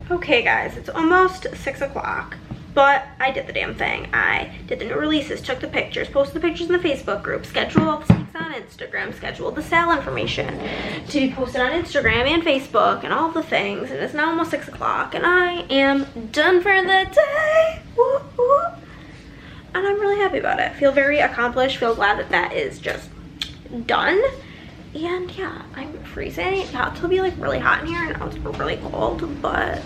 [SPEAKER 1] Okay guys, it's almost 6 o'clock. But I did the damn thing. I did the new releases, took the pictures, posted the pictures in the Facebook group, scheduled all the sneaks on Instagram, scheduled the sale information to be posted on Instagram and Facebook and all the things. And it's now almost 6 o'clock, and I am done for the day. Woo, woo. And I'm really happy about it. Feel very accomplished, feel glad that that is just done. And yeah, I'm freezing. It's about to be like really hot in here, and now it's really cold, but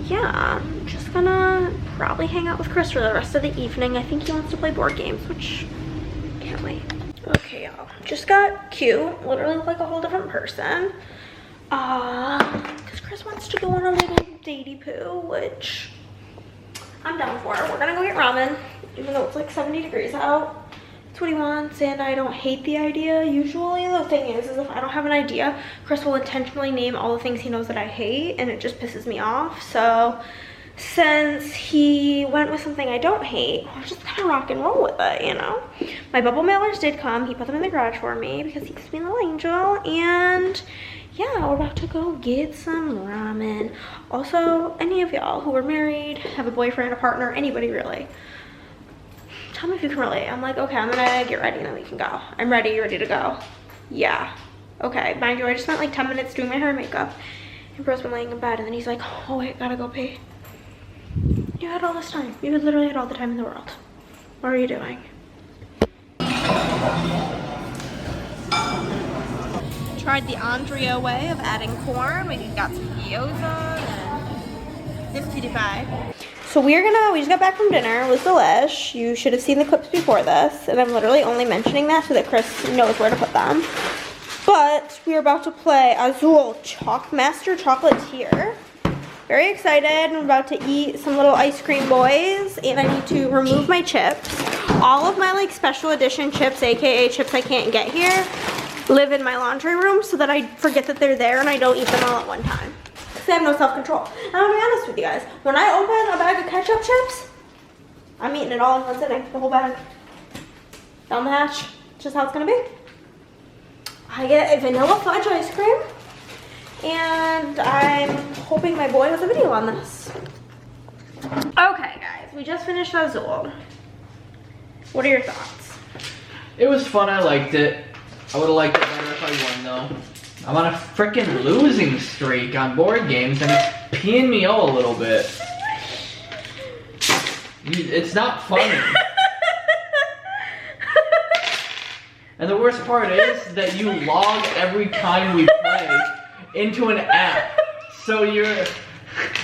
[SPEAKER 1] yeah, I'm just gonna probably hang out with Chris for the rest of the evening. I think he wants to play board games, which can't wait. Okay, y'all, just got cute, literally look like a whole different person. Because Chris wants to go on a little datey poo, which I'm down for. We're gonna go get ramen, even though it's like 70 degrees out. That's what he wants, and I don't hate the idea. Usually the thing is if I don't have an idea, Chris will intentionally name all the things he knows that I hate, and it just pisses me off. So since he went with something I don't hate, I'm just gonna rock and roll with it, you know? My bubble mailers did come. He put them in the garage for me because he's being a little angel. And yeah, we're about to go get some ramen. Also, any of y'all who are married, have a boyfriend, a partner, anybody really, tell me if you can relate. I'm like, okay, I'm gonna get ready and then we can go. I'm ready, you ready to go? Yeah. Okay, mind you, I just spent like 10 minutes doing my hair and makeup, and bro's been laying in bed, and then he's like, oh wait, gotta go pee. You had all this time. You literally had all the time in the world. What are you doing? Tried the Andrea way of adding corn. We got some gyoza and nifty pie. So we just got back from dinner. It was delish. You should have seen the clips before this, and I'm literally only mentioning that so that Chris knows where to put them. But we are about to play Azul Master Chocolatier. Very excited. I'm about to eat some little ice cream boys, and I need to remove my chips. All of my like special edition chips, aka chips I can't get here, live in my laundry room so that I forget that they're there and I don't eat them all at one time. they have no self-control. And I'll be honest with you guys, when I open a bag of ketchup chips, I'm eating it all in one sitting, the whole bag. Down the hatch, just how it's gonna be. I get a vanilla fudge ice cream, and I'm hoping my boy has a video on this. Okay guys, we just finished Azul. What are your thoughts?
[SPEAKER 2] It was fun, I liked it. I would have liked it better if I won though. I'm on a freaking losing streak on board games and it's peeing me out a little bit. It's not funny. And the worst part is that you log every time we play into an app. So you're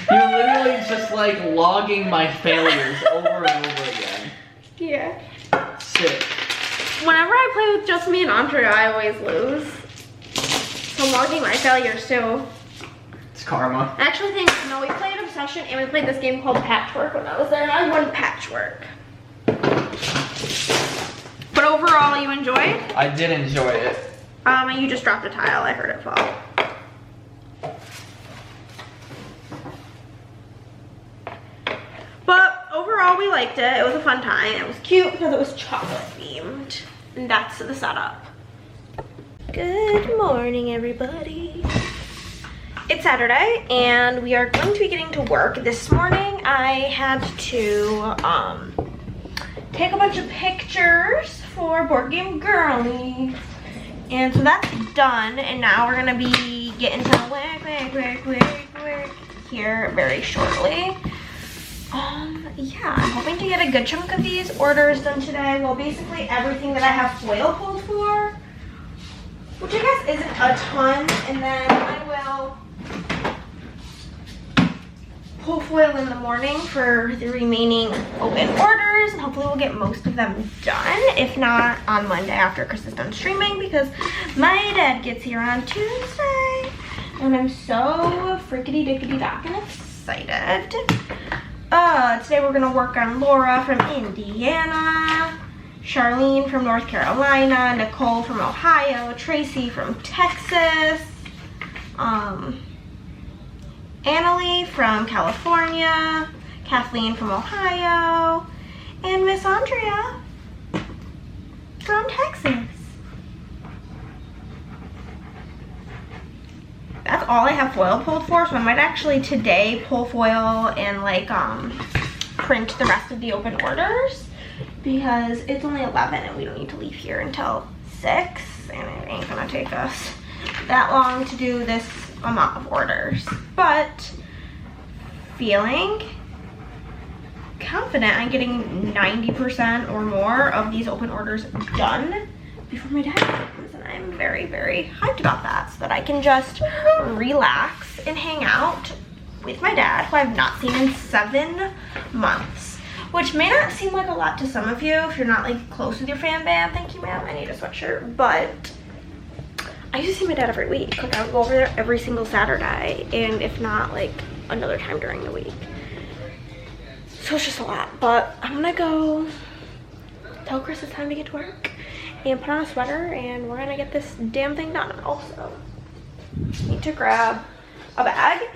[SPEAKER 2] literally just like logging my failures over and over again.
[SPEAKER 1] Yeah.
[SPEAKER 2] Sick.
[SPEAKER 1] Whenever I play with just me and Andrea, I always lose. So I'm logging my failures too.
[SPEAKER 2] It's karma.
[SPEAKER 1] I actually think, no, we played Obsession and we played this game called Patchwork when I was there, and I won Patchwork. But overall, you enjoyed?
[SPEAKER 2] I did enjoy it.
[SPEAKER 1] And you just dropped a tile. I heard it fall. But overall, we liked it. It was a fun time. It was cute because it was chocolate themed. And that's the setup. Good morning, everybody. It's Saturday, and we are going to be getting to work. This morning, I had to take a bunch of pictures for Board Game Girly. And so that's done, and now we're gonna be getting to work here very shortly. Yeah, I'm hoping to get a good chunk of these orders done today. Well, basically everything that I have foil pulled for, which I guess isn't a ton, and then I will pull foil in the morning for the remaining open orders, and hopefully we'll get most of them done, if not on Monday after Chris is done streaming, because my dad gets here on Tuesday, and I'm so frickety-dickety-dock and excited. Today we're gonna work on Laura from Indiana, Charlene from North Carolina, Nicole from Ohio, Tracy from Texas, Annalie from California, Kathleen from Ohio, and Miss Andrea from Texas. That's all I have foil pulled for, so I might actually today pull foil and like print the rest of the open orders, because it's only 11 and we don't need to leave here until 6, and it ain't gonna take us that long to do this amount of orders. But feeling confident I'm getting 90% or more of these open orders done before my dad comes, and I'm very, very hyped about that, so that I can just relax and hang out with my dad, who I've not seen in 7 months, which may not seem like a lot to some of you if you're not like close with your fan band. Thank you, ma'am. I need a sweatshirt. But I used to see my dad every week. Like, I would go over there every single Saturday, and if not, like another time during the week. So it's just a lot. But I'm gonna go tell Chris it's time to get to work and put on a sweater, and we're gonna get this damn thing done. Also, need to grab a bag,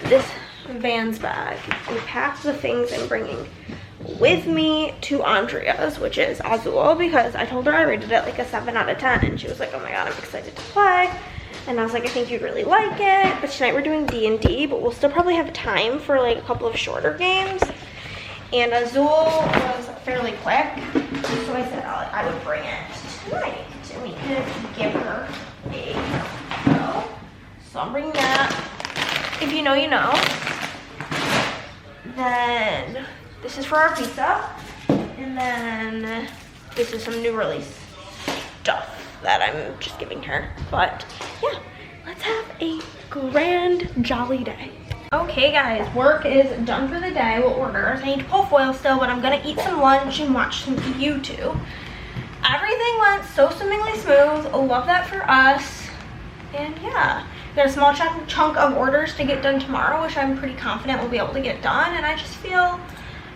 [SPEAKER 1] this Vans bag, and pack the things I'm bringing with me to Andrea's, which is Azul, because I told her I rated it like a 7 out of 10, and she was like, oh my god, I'm excited to play. And I was like, I think you'd really like it. But tonight we're doing D&D, but we'll still probably have time for like a couple of shorter games. And Azul was fairly quick, so I said I would bring it tonight, and we could give her a go. So I'm bringing that. If you know, you know. Then this is for our pizza, and then this is some new release stuff that I'm just giving her. But yeah, let's have a grand jolly day. Okay guys, work is done for the day. We'll order. I need to pull foil still, but I'm gonna eat some lunch and watch some YouTube. Everything went so swimmingly smooth. Love that for us. And yeah, got a small chunk of orders to get done tomorrow, which I'm pretty confident we'll be able to get done. And I just feel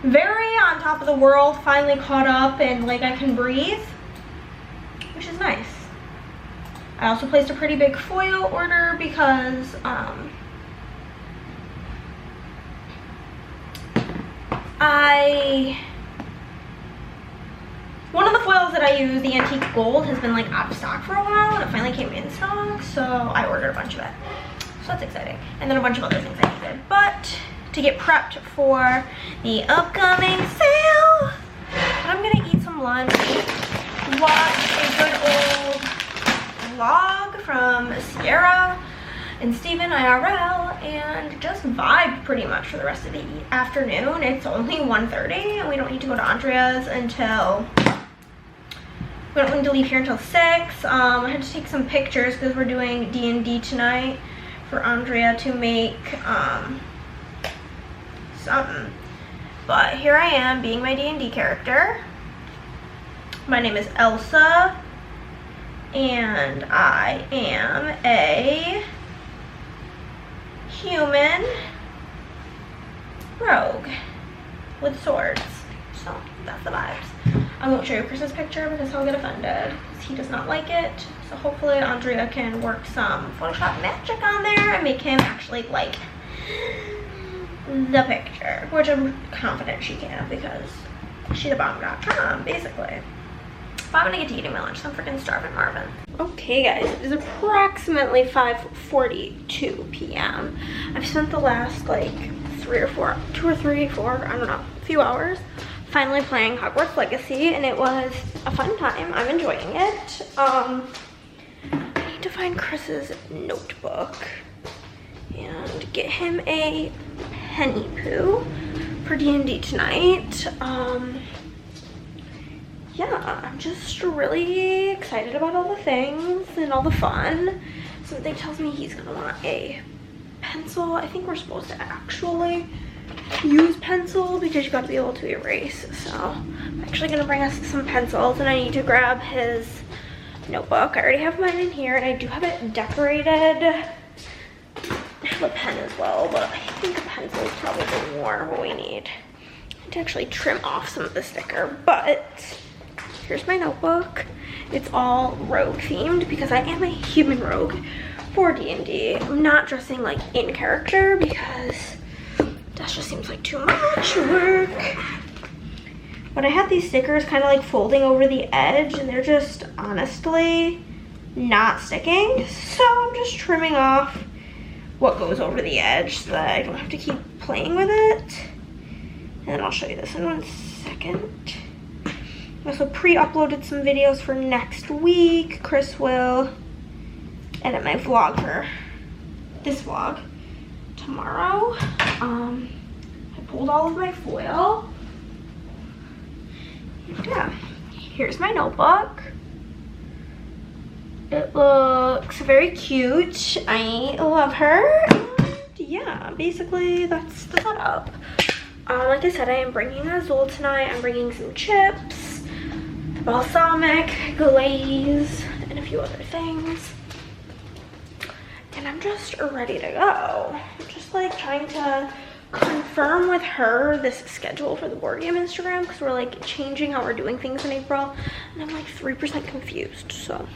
[SPEAKER 1] very on top of the world, finally caught up, and like I can breathe, which is nice. I also placed a pretty big foil order because one of the foils that I use, the antique gold, has been like out of stock for a while, and it finally came in stock, so I ordered a bunch of it. So that's exciting. And then a bunch of other things I needed. But to get prepped for the upcoming sale, I'm gonna eat some lunch, watch a good old vlog from Sierra and Steven IRL, and just vibe pretty much for the rest of the afternoon. It's only 1:30 and we don't need to go to Andrea's until, we don't need to leave here until 6. I had to take some pictures because we're doing D&D tonight for Andrea to make something. But here I am being my D&D character. My name is Elsa and I am a human rogue with swords. So that's the vibes. I won't show you Chris's picture because he'll get offended. He does not like it. So hopefully Andrea can work some Photoshop magic on there and make him actually like the picture, which I'm confident she can because she's a bomb.com basically. But I'm gonna get to eating my lunch, so I'm freaking starving, Marvin. Okay guys, it is approximately 5:42 p.m. I've spent the last like 2 or 3, 4, I don't know, a few hours finally playing Hogwarts Legacy, and it was a fun time. I'm enjoying it. I need to find Chris's notebook and get him a penny poo for D&D tonight. Yeah, I'm just really excited about all the things and all the fun. Something tells me he's gonna want a pencil. I think we're supposed to actually use pencil because you gotta be able to erase. So I'm actually gonna bring us some pencils, and I need to grab his notebook. I already have mine in here, and I do have it decorated. I have a pen as well, but I think a pencil is probably more what we need. I need to actually trim off some of the sticker, but here's my notebook. It's all rogue themed because I am a human rogue for D&D. I'm not dressing like in character because that just seems like too much work. But I had these stickers kind of like folding over the edge, and they're just honestly not sticking. So I'm just trimming off what goes over the edge so that I don't have to keep playing with it. And I'll show you this in 1 second. I also pre-uploaded some videos for next week. Chris will edit my vlog for this vlog tomorrow. I pulled all of my foil. Yeah, here's my notebook. It looks very cute. I love her. And yeah, basically that's the setup. Like I said, I am bringing Azul tonight. I'm bringing some chips, balsamic glaze, and a few other things. And I'm just ready to go. I'm just like trying to confirm with her this schedule for the board game Instagram because we're like changing how we're doing things in April, and I'm like 3% confused, so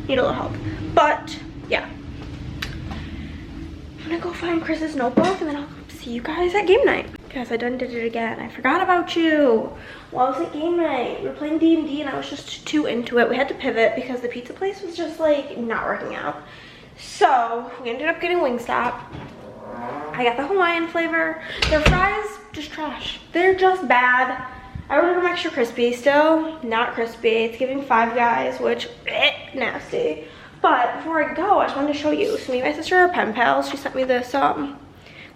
[SPEAKER 1] need a little help. But yeah, I'm gonna go find Chris's notebook and then I'll see you guys at game night. Guys, I done did it again. I forgot about you. Well, I was at game night. We were playing D&D and I was just too into it. We had to pivot because the pizza place was just like not working out. So we ended up getting Wingstop. I got the Hawaiian flavor. Their fries, just trash. They're just bad. I ordered them extra crispy, still not crispy. It's giving Five Guys, which, nasty. But before I go, I just wanted to show you. So me and my sister are pen pals. She sent me this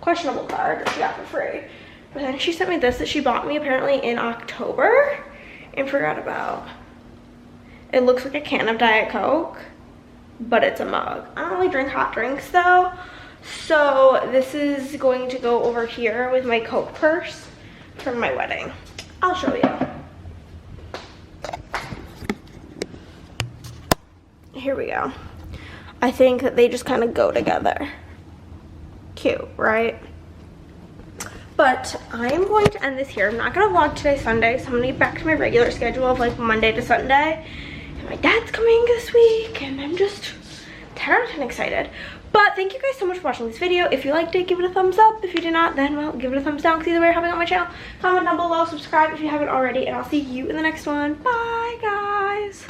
[SPEAKER 1] questionable card that she got for free. But then she sent me this that she bought me apparently in October and forgot about. It looks like a can of Diet Coke, but it's a mug. I don't really drink hot drinks though. So this is going to go over here with my Coke purse from my wedding. I'll show you. Here we go. I think that they just kind of go together. Cute, right? But I am going to end this here. I'm not going to vlog today, Sunday, so I'm going to get back to my regular schedule of like Monday to Sunday. And my dad's coming this week, and I'm just 10 out of 10 excited. But thank you guys so much for watching this video. If you liked it, give it a thumbs up. If you did not, then well, give it a thumbs down, because either way you're helping out my channel. Comment down below, subscribe if you haven't already, and I'll see you in the next one. Bye guys.